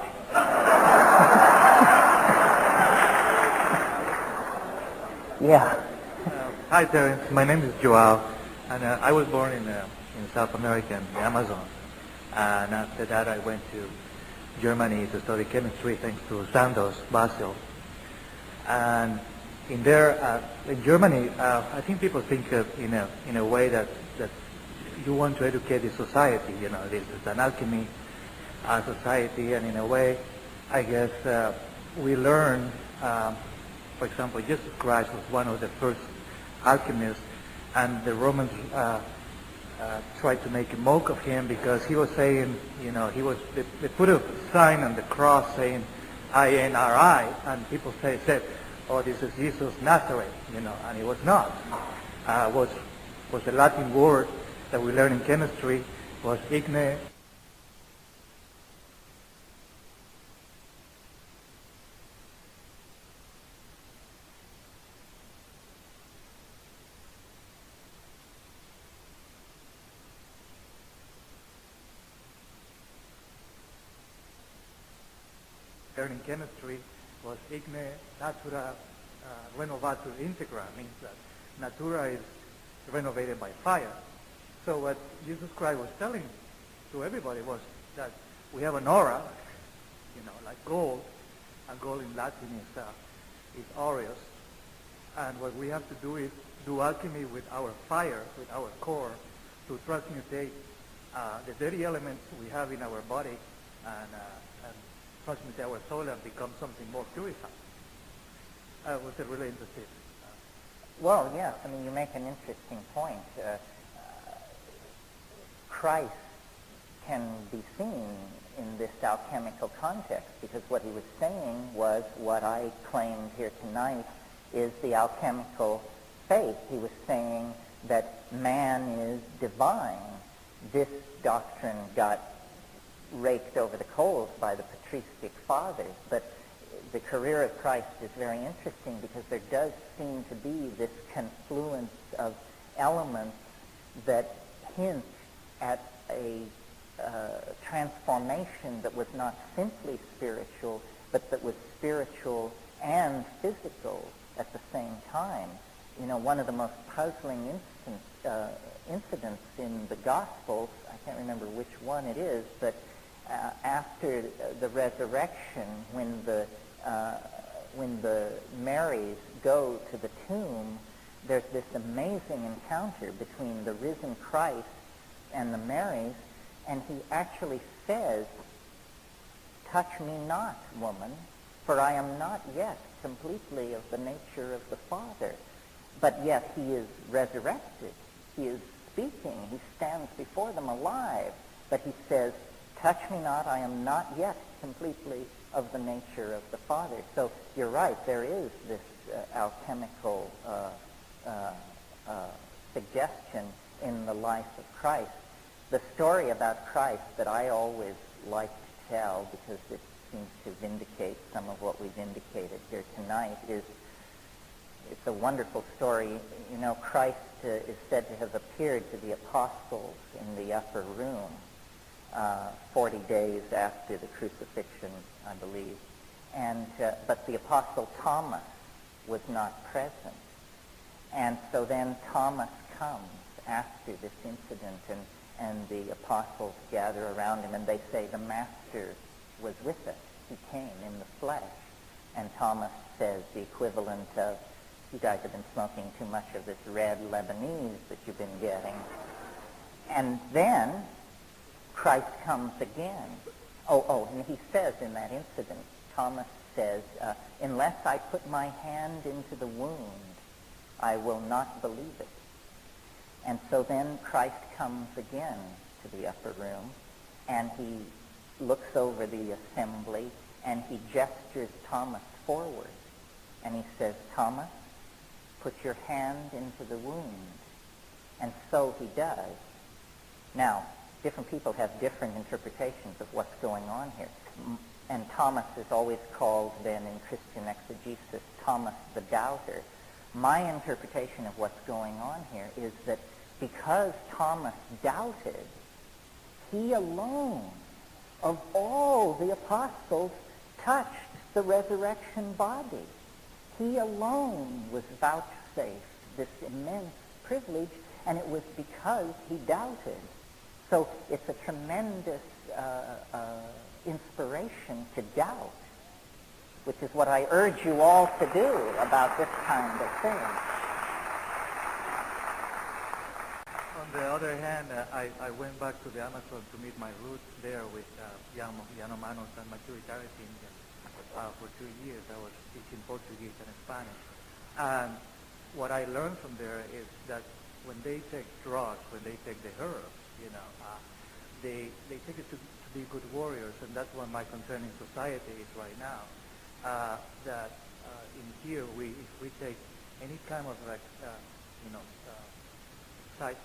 Yeah. Hi, Terence. My name is Joao, and I was born in South America, in the Amazon. And after that, I went to Germany to study chemistry, thanks to Sandoz Basel. And in Germany, I think people think of in a way that you want to educate the society. This is an alchemy society, and in a way, I guess we learn. For example, Jesus Christ was one of the first alchemists, and the Romans tried to make a mock of him because he was saying, they put a sign on the cross saying INRI, and people said, oh, this is Jesus Nazareth, and it was not. Was the Latin word that we learn in chemistry was igne. In chemistry was igne natura renovatur integra, means that natura is renovated by fire. So what Jesus Christ was telling to everybody was that we have an aura, like gold, and gold in Latin is aureus, and what we have to do is do alchemy with our fire, with our core, to transmutate the dirty elements we have in our body and transmute our soul and become something more purified. Was it really interesting? Well, yes. You make an interesting point. Christ can be seen in this alchemical context because what he was saying was what I claimed here tonight is the alchemical faith. He was saying that man is divine. This doctrine got raked over the coals by the patristic fathers, but the career of Christ is very interesting because there does seem to be this confluence of elements that hint at a transformation that was not simply spiritual, but that was spiritual and physical at the same time. One of the most puzzling incidents in the Gospels, I can't remember which one it is, but after the resurrection, when the Marys go to the tomb, there's this amazing encounter between the risen Christ and the Marys, and he actually says, "Touch me not, woman, for I am not yet completely of the nature of the Father. But yet he is resurrected. He is speaking. He stands before them alive. But he says, touch me not, I am not yet completely of the nature of the Father. So you're right, there is this alchemical suggestion in the life of Christ. The story about Christ that I always like to tell, because it seems to vindicate some of what we've indicated here tonight, is it's a wonderful story. You know, Christ is said to have appeared to the apostles in the upper room 40 days after the crucifixion, I believe. And but the apostle Thomas was not present. And so then Thomas comes after this incident, and the apostles gather around him, and they say, the Master was with us. He came in the flesh. And Thomas says the equivalent of, you guys have been smoking too much of this red Lebanese that you've been getting. And then Christ comes again. And he says in that incident, Thomas says, unless I put my hand into the wound, I will not believe it. And so then Christ comes again to the upper room, and he looks over the assembly, and he gestures Thomas forward. And he says, Thomas, put your hand into the wound. And so he does. Now, different people have different interpretations of what's going on here. And Thomas is always called then in Christian exegesis Thomas the Doubter. My interpretation of what's going on here is that because Thomas doubted, he alone of all the apostles touched the resurrection body. He alone was vouchsafed this immense privilege, and it was because he doubted. So it's a tremendous inspiration to doubt, which is what I urge you all to do about this kind of thing. On the other hand, I went back to the Amazon to meet my roots there with Yanomanos and Maturitaris Indians for 2 years. I was teaching Portuguese and Spanish. And what I learned from there is that when they take drugs, when they take the herbs, they take it to be good warriors, and that's what my concern in society is right now. That in here, if we take any kind of side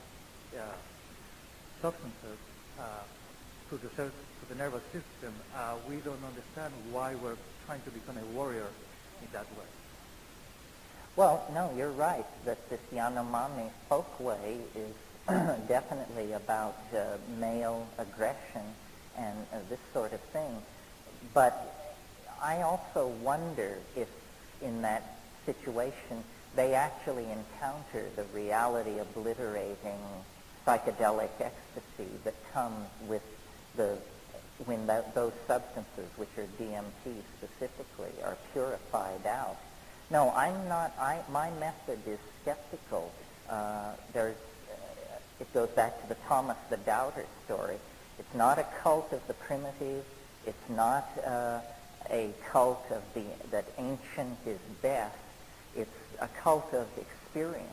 substances to the nervous system, we don't understand why we're trying to become a warrior in that way. Well, no, you're right that this Yanomami folkway is definitely about male aggression and this sort of thing. But I also wonder if in that situation they actually encounter the reality obliterating psychedelic ecstasy that comes with when those substances, which are DMT specifically, are purified out. No, I'm not. My method is skeptical. It goes back to the Thomas the Doubter story. It's not a cult of the primitive. It's not a cult of that ancient is best. It's a cult of experience.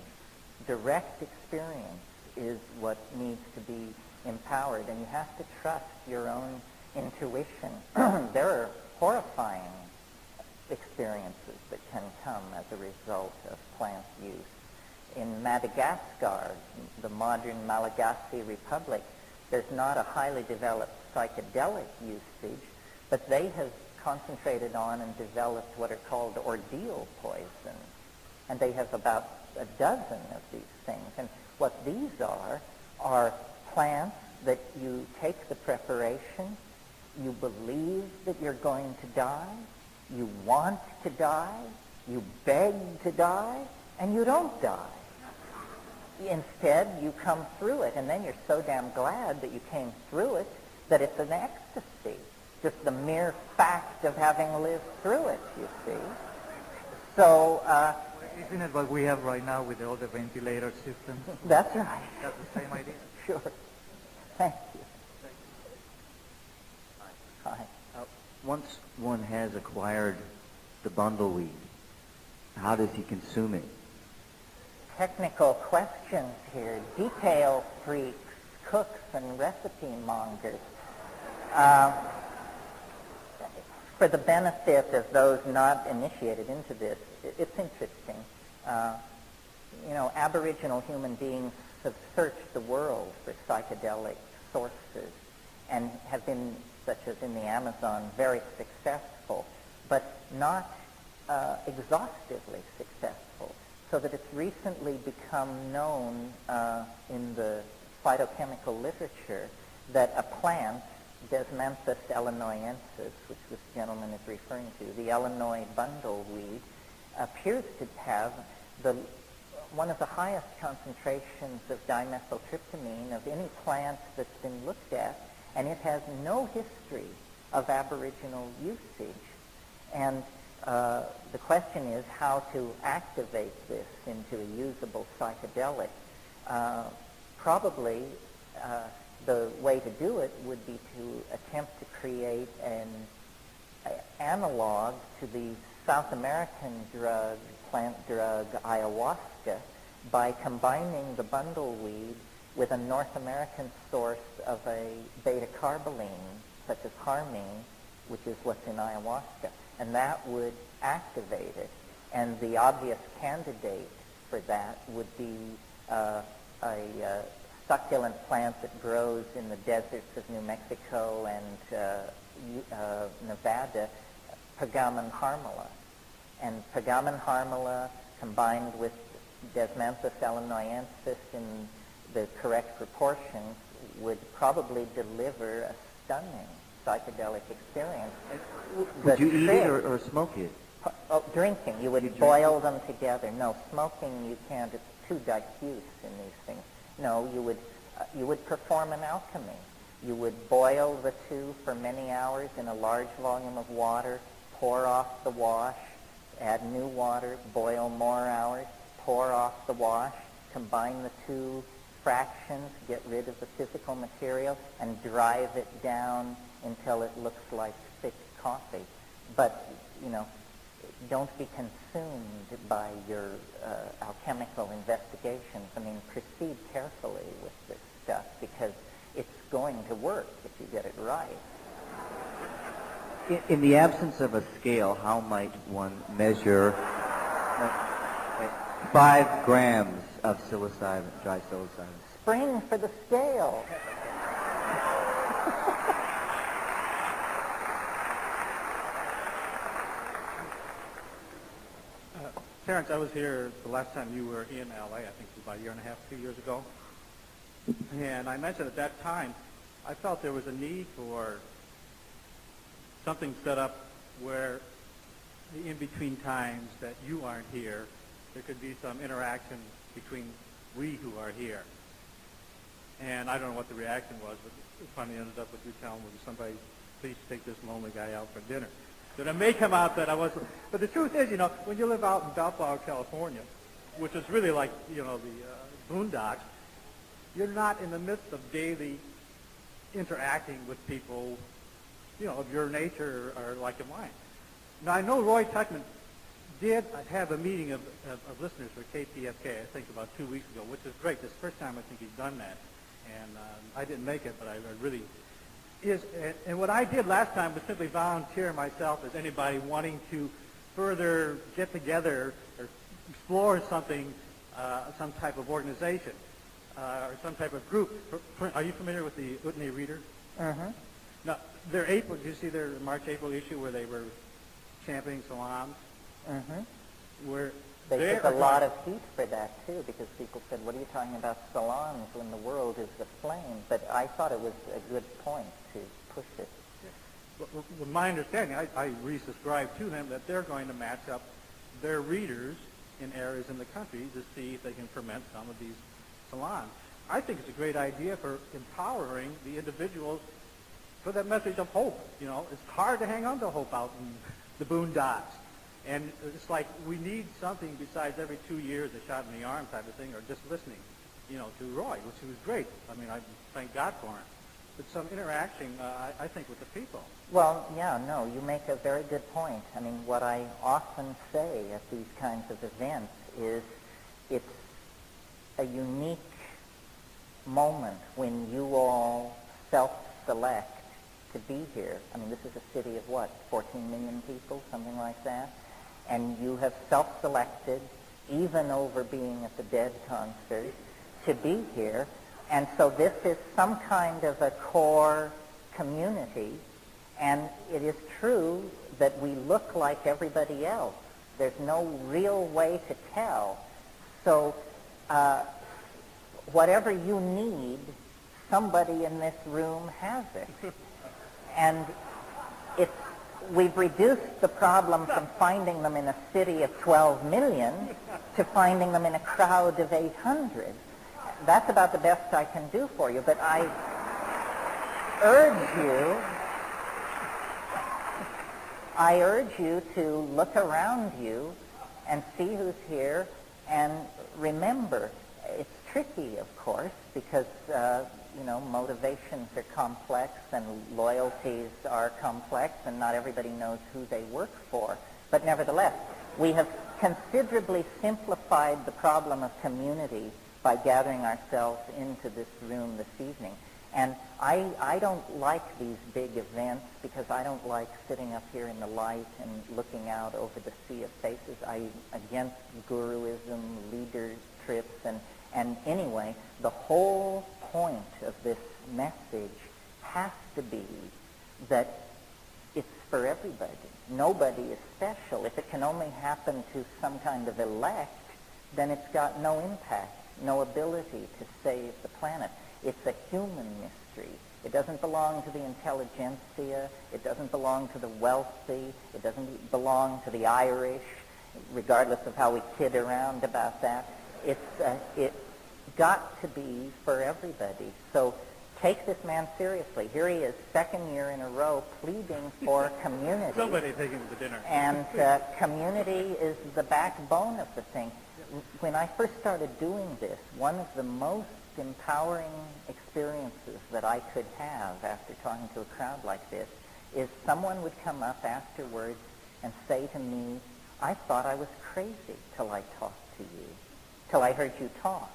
Direct experience is what needs to be empowered, and you have to trust your own intuition. There are horrifying experiences that can come as a result of plant use. In Madagascar, the modern Malagasy Republic, there's not a highly developed psychedelic usage, but they have concentrated on and developed what are called ordeal poisons. And they have about a dozen of these things. And what these are plants that you take the preparation, you believe that you're going to die, you want to die, you beg to die, and you don't die. Instead, you come through it, and then you're so damn glad that you came through it that it's an ecstasy. Just the mere fact of having lived through it, you see. So, isn't it what we have right now with all the ventilator systems? That's right. That's the same idea. Sure. Thank you. Hi. Once one has acquired the bundleweed, How does he consume it? Technical questions here. Detail freaks, cooks, and recipe mongers. For the benefit of those not initiated into this, it's interesting. Aboriginal human beings have searched the world for psychedelic sources and have been, such as in the Amazon, very successful, but not exhaustively successful, so that it's recently become known in the phytochemical literature that a plant, Desmanthus illinoisensis, which this gentleman is referring to, the Illinois bundleweed, appears to have one of the highest concentrations of dimethyltryptamine of any plant that's been looked at, and it has no history of Aboriginal usage. And the question is how to activate this into a usable psychedelic. Probably the way to do it would be to attempt to create an analog to the South American plant drug ayahuasca by combining the bundleweed with a North American source of a beta-carboline, such as harmine, which is what's in ayahuasca, and that would activate it. And the obvious candidate for that would be a succulent plant that grows in the deserts of New Mexico and Nevada, Pagamen harmala. And Pagamen harmala combined with Desmanthus illinoisensis in the correct proportions would probably deliver a stunning psychedelic experience. Would you eat it or smoke it? Drinking. You would boil them together. No, smoking you can't. It's too diffuse in these things. No, you would perform an alchemy. You would boil the two for many hours in a large volume of water, pour off the wash, add new water, boil more hours, pour off the wash, combine the two fractions, get rid of the physical material, and drive it down until it looks like thick coffee. But, don't be consumed by your alchemical investigations. I mean, proceed carefully with this stuff because it's going to work if you get it right. In the absence of a scale, how might one measure 5 grams of psilocybin, dry psilocybin? Spring for the scale. Terence, I was here the last time you were in LA, I think it was about a year and a half, 2 years ago. And I mentioned at that time, I felt there was a need for something set up where the in-between times that you aren't here, there could be some interaction between we who are here. And I don't know what the reaction was, but it finally ended up with you telling somebody, please take this lonely guy out for dinner. So it may come out that I wasn't, but the truth is, when you live out in Bellflower, California, which is really like, the boondocks, you're not in the midst of daily interacting with people, of your nature or like mine. Now, I know Roy Tuckman did have a meeting of listeners for KPFK, I think about 2 weeks ago, which is great. This is the first time I think he's done that. And I didn't make it, but I really is. And what I did last time was simply volunteer myself as anybody wanting to further get together or explore something, some type of organization or some type of group. Are you familiar with the Whitney Reader? Mm-hmm. Now, their April, did you see their March-April issue where they were championing salons? Mm-hmm. Where they took a lot of heat for that, too, because people said, what are you talking about salons when the world is aflame? But I thought it was a good point to push it. Well, my understanding, I re-subscribe to them that they're going to match up their readers in areas in the country to see if they can ferment some of these salons. I think it's a great idea for empowering the individuals for that message of hope. It's hard to hang on to hope out in the boondocks. And it's like we need something besides every 2 years a shot in the arm type of thing, or just listening, to Roy, which was great. I mean, I thank God for him. some interaction, I think, with the people. Well, yeah, no, you make a very good point. I mean, what I often say at these kinds of events is it's a unique moment when you all self-select to be here. I mean, this is a city of what, 14 million people, something like that? And you have self-selected, even over being at the Dead concert, to be here. And so this is some kind of a core community, and it is true that we look like everybody else. There's no real way to tell. So whatever you need, somebody in this room has it. And we've reduced the problem from finding them in a city of 12 million to finding them in a crowd of 800. That's about the best I can do for you, but I urge you to look around you and see who's here, and remember, it's tricky, of course, because motivations are complex and loyalties are complex, and not everybody knows who they work for. But nevertheless, we have considerably simplified the problem of community by gathering ourselves into this room this evening. And I don't like these big events because I don't like sitting up here in the light and looking out over the sea of faces. I'm against guruism, leader trips, and anyway, the whole point of this message has to be that it's for everybody. Nobody is special. If it can only happen to some kind of elect, then it's got no impact, no ability to save the planet. It's a human mystery. It doesn't belong to the intelligentsia. It doesn't belong to the wealthy. It doesn't belong to the Irish, regardless of how we kid around about that. It's got to be for everybody. So take this man seriously. Here he is, second year in a row, pleading for community. Somebody take him to dinner. And community is the backbone of the thing. When I first started doing this, one of the most empowering experiences that I could have after talking to a crowd like this is someone would come up afterwards and say to me, I thought I was crazy till I talked to you, till I heard you talk.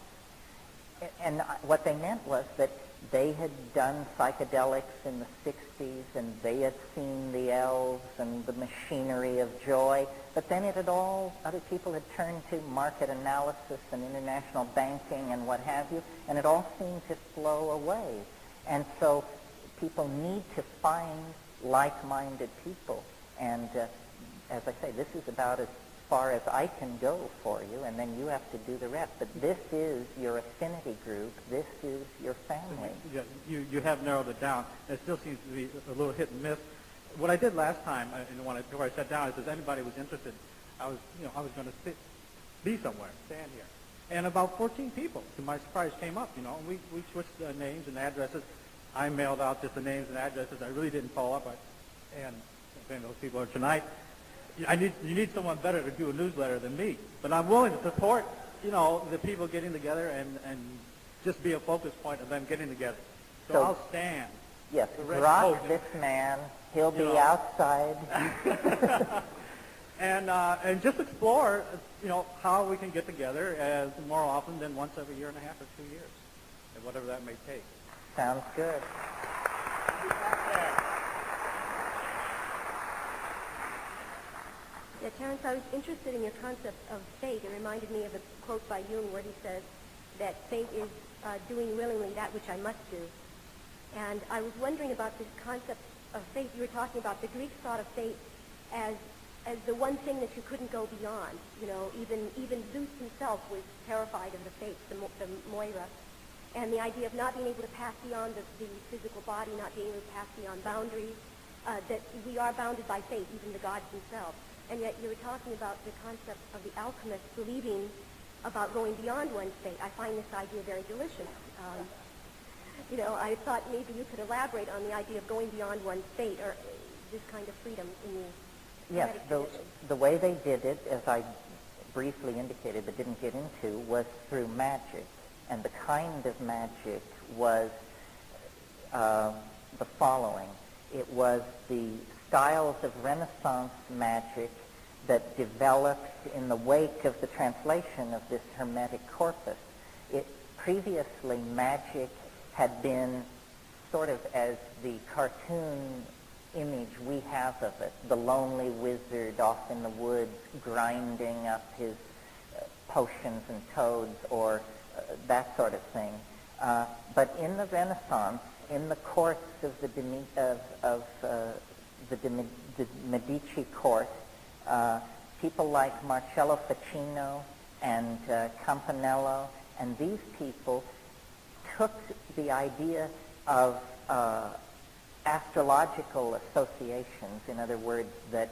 And what they meant was that they had done psychedelics in the 60s, and they had seen the elves and the machinery of joy, but then other people had turned to market analysis and international banking and what have you, and it all seemed to flow away. And so people need to find like-minded people. And as I say, this is about as far as I can go for you, and then you have to do the rest. But this is your affinity group. This is your family. Yeah, you have narrowed it down. It still seems to be a little hit and miss. What I did last time, before I sat down, is if anybody was interested, I was going to be somewhere, stand here, and about 14 people, to my surprise, came up. And we switched the names and addresses. I mailed out just the names and addresses. I really didn't follow up. And if those people are tonight. You need someone better to do a newsletter than me. But I'm willing to support, the people getting together and just be a focus point of them getting together. So I'll stand. Yes, rock this man. He'll be outside. and just explore, how we can get together as more often than once every year and a half or 2 years, and whatever that may take. Sounds good. Yeah, Terence, I was interested in your concept of fate. It reminded me of a quote by Jung where he says that fate is doing willingly that which I must do. And I was wondering about this concept of fate. You were talking about the Greeks thought of fate as the one thing that you couldn't go beyond. Even Zeus himself was terrified of the fates, the Moira. And the idea of not being able to pass beyond the physical body, not being able to pass beyond boundaries, that we are bounded by fate, even the gods themselves. And yet you were talking about the concept of the alchemist believing about going beyond one's fate. I find this idea very delicious. I thought maybe you could elaborate on the idea of going beyond one's fate, or this kind of freedom in the Yes, the way they did it, as I briefly indicated but didn't get into, was through magic. And the kind of magic was the following. It was the styles of Renaissance magic that developed in the wake of the translation of this Hermetic corpus. Previously, magic had been sort of as the cartoon image we have of it, the lonely wizard off in the woods grinding up his potions and toads, or that sort of thing. But in the Renaissance, in the courts of the Medici court, people like Marcello Ficino and Campanello, and these people took the idea of astrological associations, in other words, that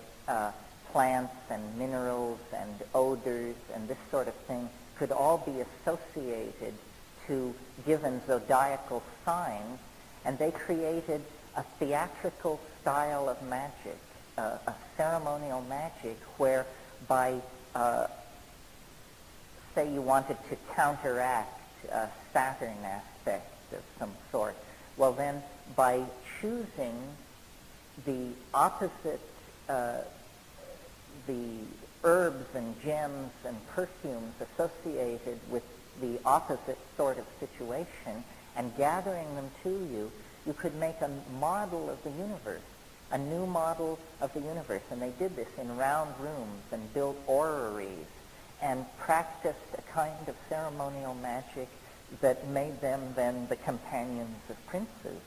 plants and minerals and odors and this sort of thing could all be associated to given zodiacal signs, and they created a theatrical style of magic, a ceremonial magic where by, say you wanted to counteract a Saturn aspect of some sort, well then by choosing the opposite, the herbs and gems and perfumes associated with the opposite sort of situation and gathering them to you, you could make a model of the universe, a new model of the universe. And they did this in round rooms and built orreries and practiced a kind of ceremonial magic that made them then the companions of princes.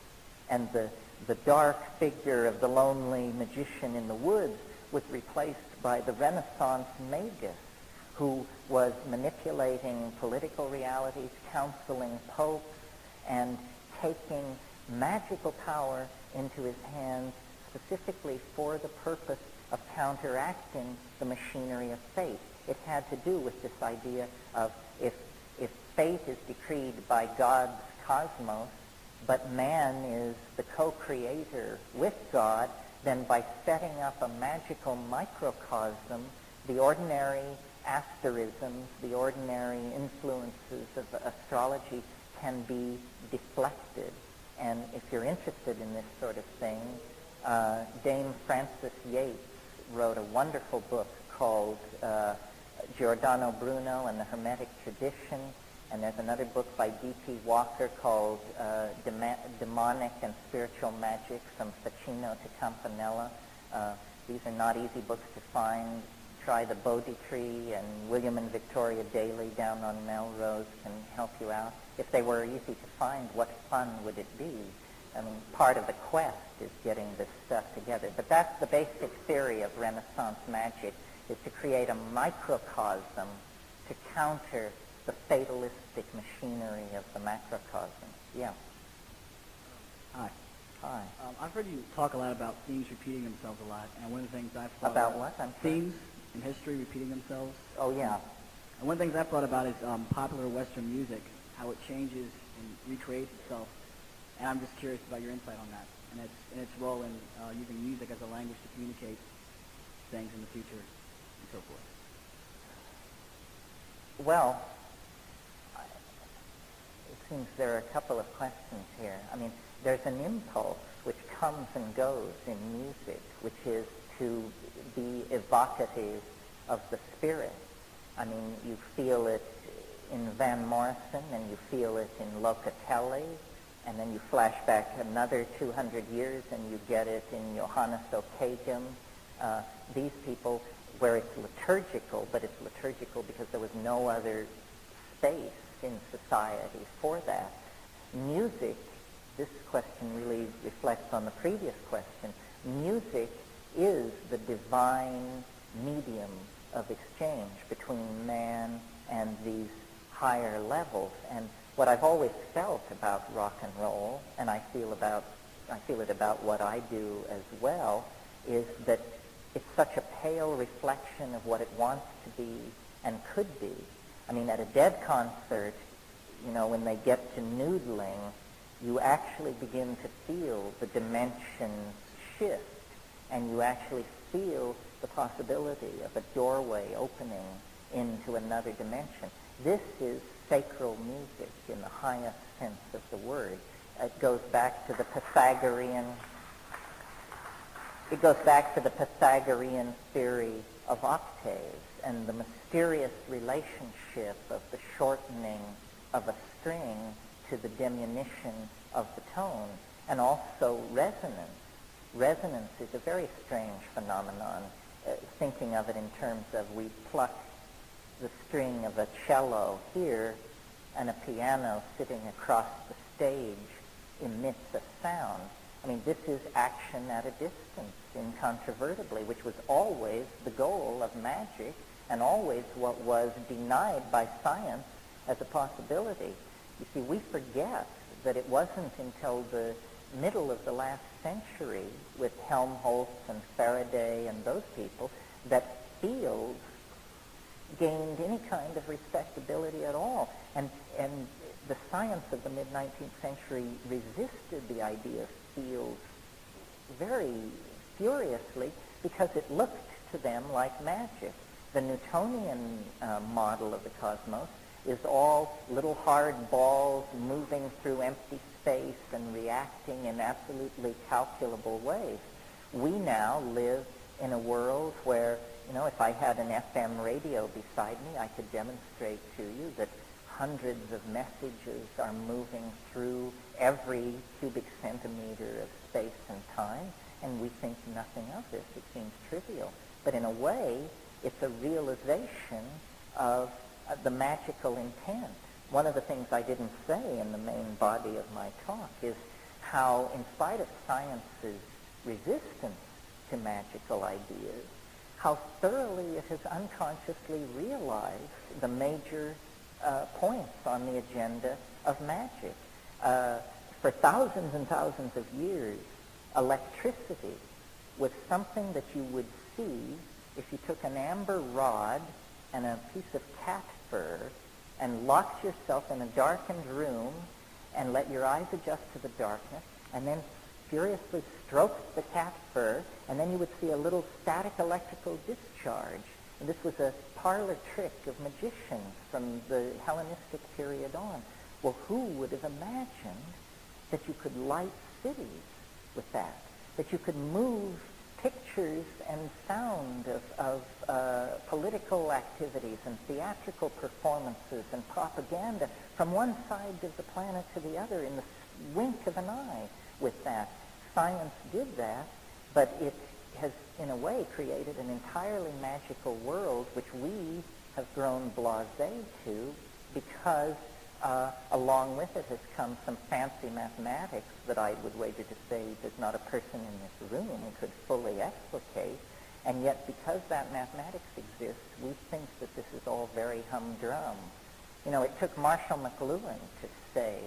And the dark figure of the lonely magician in the woods was replaced by the Renaissance magus, who was manipulating political realities, counseling popes, and taking magical power into his hands specifically for the purpose of counteracting the machinery of fate. It had to do with this idea of if fate is decreed by God's cosmos, but man is the co-creator with God, then by setting up a magical microcosm, the ordinary asterisms, the ordinary influences of astrology can be deflected. And if you're interested in this sort of thing, Dame Frances Yates wrote a wonderful book called Giordano Bruno and the Hermetic Tradition, and there's another book by D.T. Walker called Demonic and Spiritual Magic, from Ficino to Campanella. These are not easy books to find. Try the Bodhi Tree, and William and Victoria Daly down on Melrose can help you out. If they were easy to find, what fun would it be? I mean, part of the quest is getting this stuff together. But that's the basic theory of Renaissance magic, is to create a microcosm to counter the fatalistic machinery of the macrocosm. Yeah. Hi. Hi. I've heard you talk a lot about themes repeating themselves a lot, and one of the things I've thought About what? I'm sorry. themes in history repeating themselves. Oh, yeah. And one of the things I've thought about is popular Western music, how it changes and recreates itself. And I'm just curious about your insight on that, and its role in using music as a language to communicate things in the future and so forth. Well, it seems there are a couple of questions here. I mean, there's an impulse which comes and goes in music, which is to be evocative of the spirit. I mean, you feel it in Van Morrison, and you feel it in Locatelli, and then you flash back another 200 years and you get it in Johannes Ockeghem. These people, where it's liturgical, but it's liturgical because there was no other space in society for that. Music, this question really reflects on the previous question. Music is the divine medium of exchange between man and these higher levels. And what I've always felt about rock and roll, and I feel it about what I do as well, is that it's such a pale reflection of what it wants to be and could be. I mean, at a Dead concert, you know, when they get to noodling, you actually begin to feel the dimensions shift, and you actually feel the possibility of a doorway opening into another dimension. This is sacral music in the highest sense of the word, It goes back to the Pythagorean theory of octaves and the mysterious relationship of the shortening of a string to the diminution of the tone, and also resonance. Resonance is a very strange phenomenon, thinking of it in terms of we pluck the string of a cello here and a piano sitting across the stage emits a sound. I mean, this is action at a distance, incontrovertibly, which was always the goal of magic and always what was denied by science as a possibility. You see, we forget that it wasn't until the middle of the last century with Helmholtz and Faraday and those people that fields gained any kind of respectability at all. And the science of the mid-19th century resisted the idea of fields very furiously because it looked to them like magic. The Newtonian model of the cosmos is all little hard balls moving through empty space and reacting in absolutely calculable ways. We now live in a world where, if I had an FM radio beside me, I could demonstrate to you that hundreds of messages are moving through every cubic centimeter of space and time, and we think nothing of this. It seems trivial. But in a way, it's a realization of the magical intent. One of the things I didn't say in the main body of my talk is how, in spite of science's resistance to magical ideas, how thoroughly it has unconsciously realized the major points on the agenda of magic. For thousands and thousands of years, electricity was something that you would see if you took an amber rod and a piece of cat fur and locked yourself in a darkened room and let your eyes adjust to the darkness and then furiously stroked the cat fur, and then you would see a little static electrical discharge. And this was a parlor trick of magicians from the Hellenistic period on. Well, who would have imagined that you could light cities with that? That you could move pictures and sound of political activities and theatrical performances and propaganda from one side of the planet to the other in the wink of an eye with that. Science did that, but it has, in a way, created an entirely magical world which we have grown blasé to because along with it has come some fancy mathematics that I would wager to say there's not a person in this room could fully explicate. And yet, because that mathematics exists, we think that this is all very humdrum. It took Marshall McLuhan to say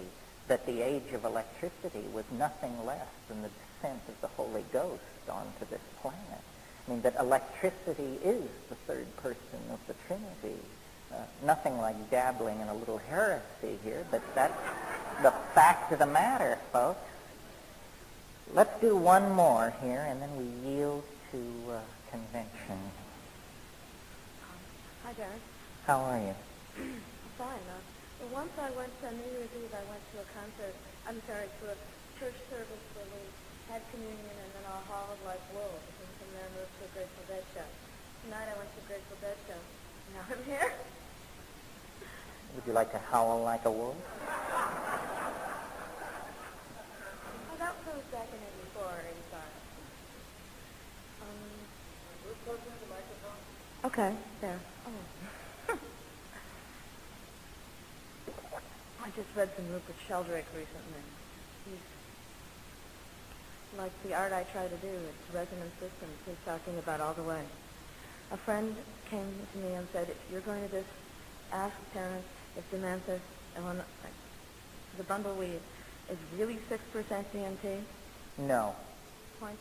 that the age of electricity was nothing less than the descent of the Holy Ghost onto this planet. I mean, that electricity is the third person of the Trinity. Nothing like dabbling in a little heresy here, but that's the fact of the matter, folks. Let's do one more here, and then we yield to convention. Hi, Terence. How are you? Fine. Once I went to New Year's Eve, I went to to a church service where we had communion and then our hall like wolves, and from there moved to a Grateful Dead show. Tonight I went to a Grateful Dead show. Now I'm here. Would you like to howl like a wolf? Oh, that was back in 84 or 85. Okay, there. Oh. I just read some Rupert Sheldrake recently. He's like the art I try to do. It's resonance systems. He's talking about all the way. A friend came to me and said, if you're going to just ask Terence if Dementis, the bumbleweed, is really 6% DMT? No. 0.6?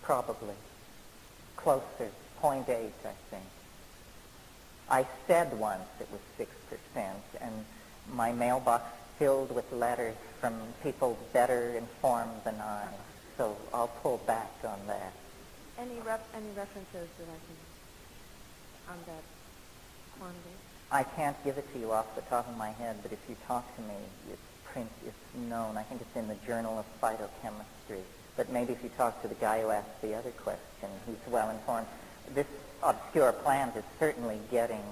Probably. Closer. 0.8, I think. I said once it was 6%, and my mailbox filled with letters from people better informed than I. So I'll pull back on that. Any references that I can on that quantity? I can't give it to you off the top of my head, but if you talk to me, it's print is known. I think it's in the Journal of Phytochemistry. But maybe if you talk to the guy who asked the other question, he's well informed. This obscure plant is certainly getting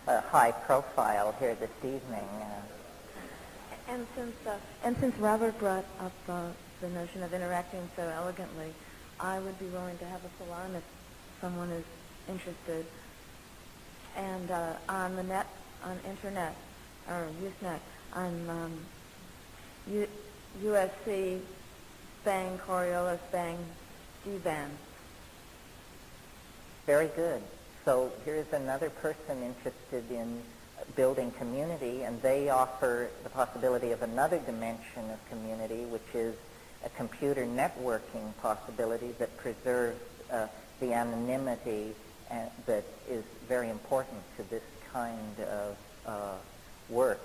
a high profile here this evening. And since Robert brought up the notion of interacting so elegantly, I would be willing to have a salon if someone is interested. And on the net, on internet, or Usenet, on USC Bang Coriolis Bang D-Band. Very good. So here's another person interested in building community, and they offer the possibility of another dimension of community, which is a computer networking possibility that preserves the anonymity that is very important to this kind of work.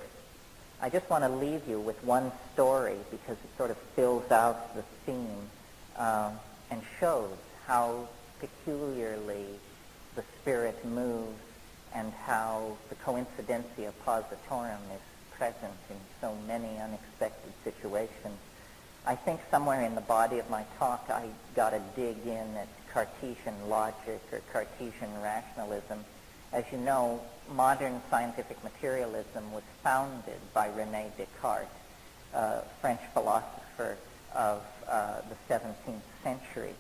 I just want to leave you with one story because it sort of fills out the theme and shows how peculiarly the spirit moves and how the coincidentia positorum is present in so many unexpected situations. I think somewhere in the body of my talk I got to dig in at Cartesian logic or Cartesian rationalism. As you know, modern scientific materialism was founded by René Descartes, a French philosopher of the 17th century.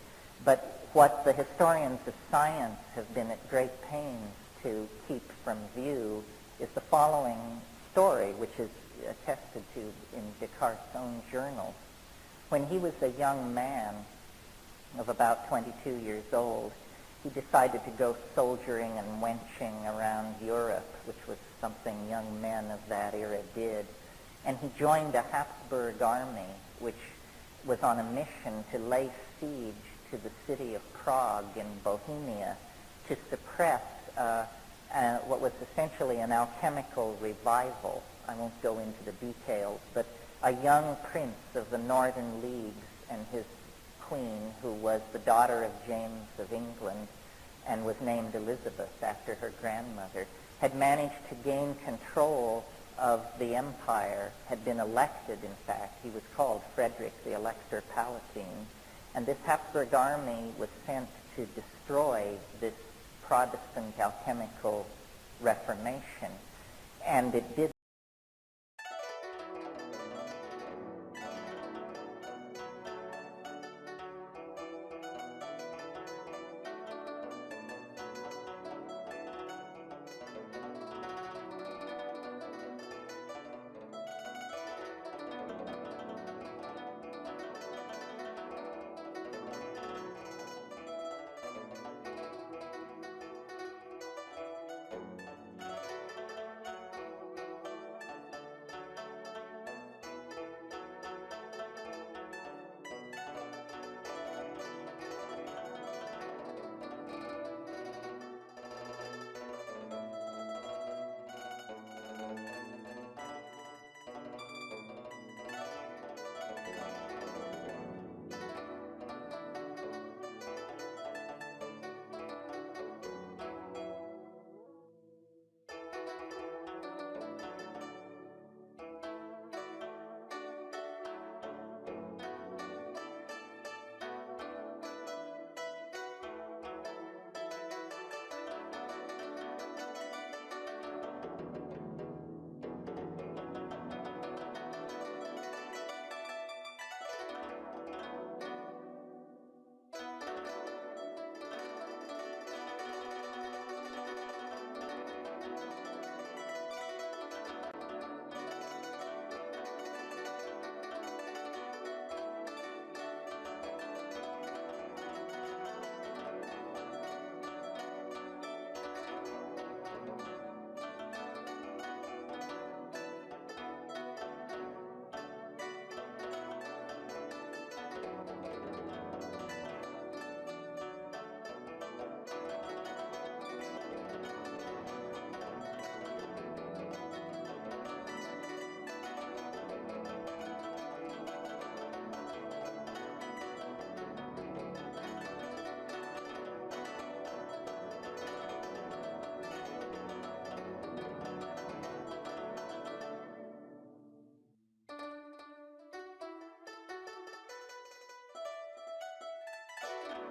But what the historians of science have been at great pains to keep from view is the following story, which is attested to in Descartes' own journals. When he was a young man of about 22 years old, he decided to go soldiering and wenching around Europe, which was something young men of that era did. And he joined a Habsburg army, which was on a mission to lay siege to the city of Prague in Bohemia to suppress what was essentially an alchemical revival. I won't go into the details, but a young prince of the Northern Leagues and his queen, who was the daughter of James of England and was named Elizabeth after her grandmother, had managed to gain control of the empire, had been elected, in fact. He was called Frederick the Elector Palatine. And this Habsburg army was sent to destroy this Protestant alchemical reformation. And it did Thank you.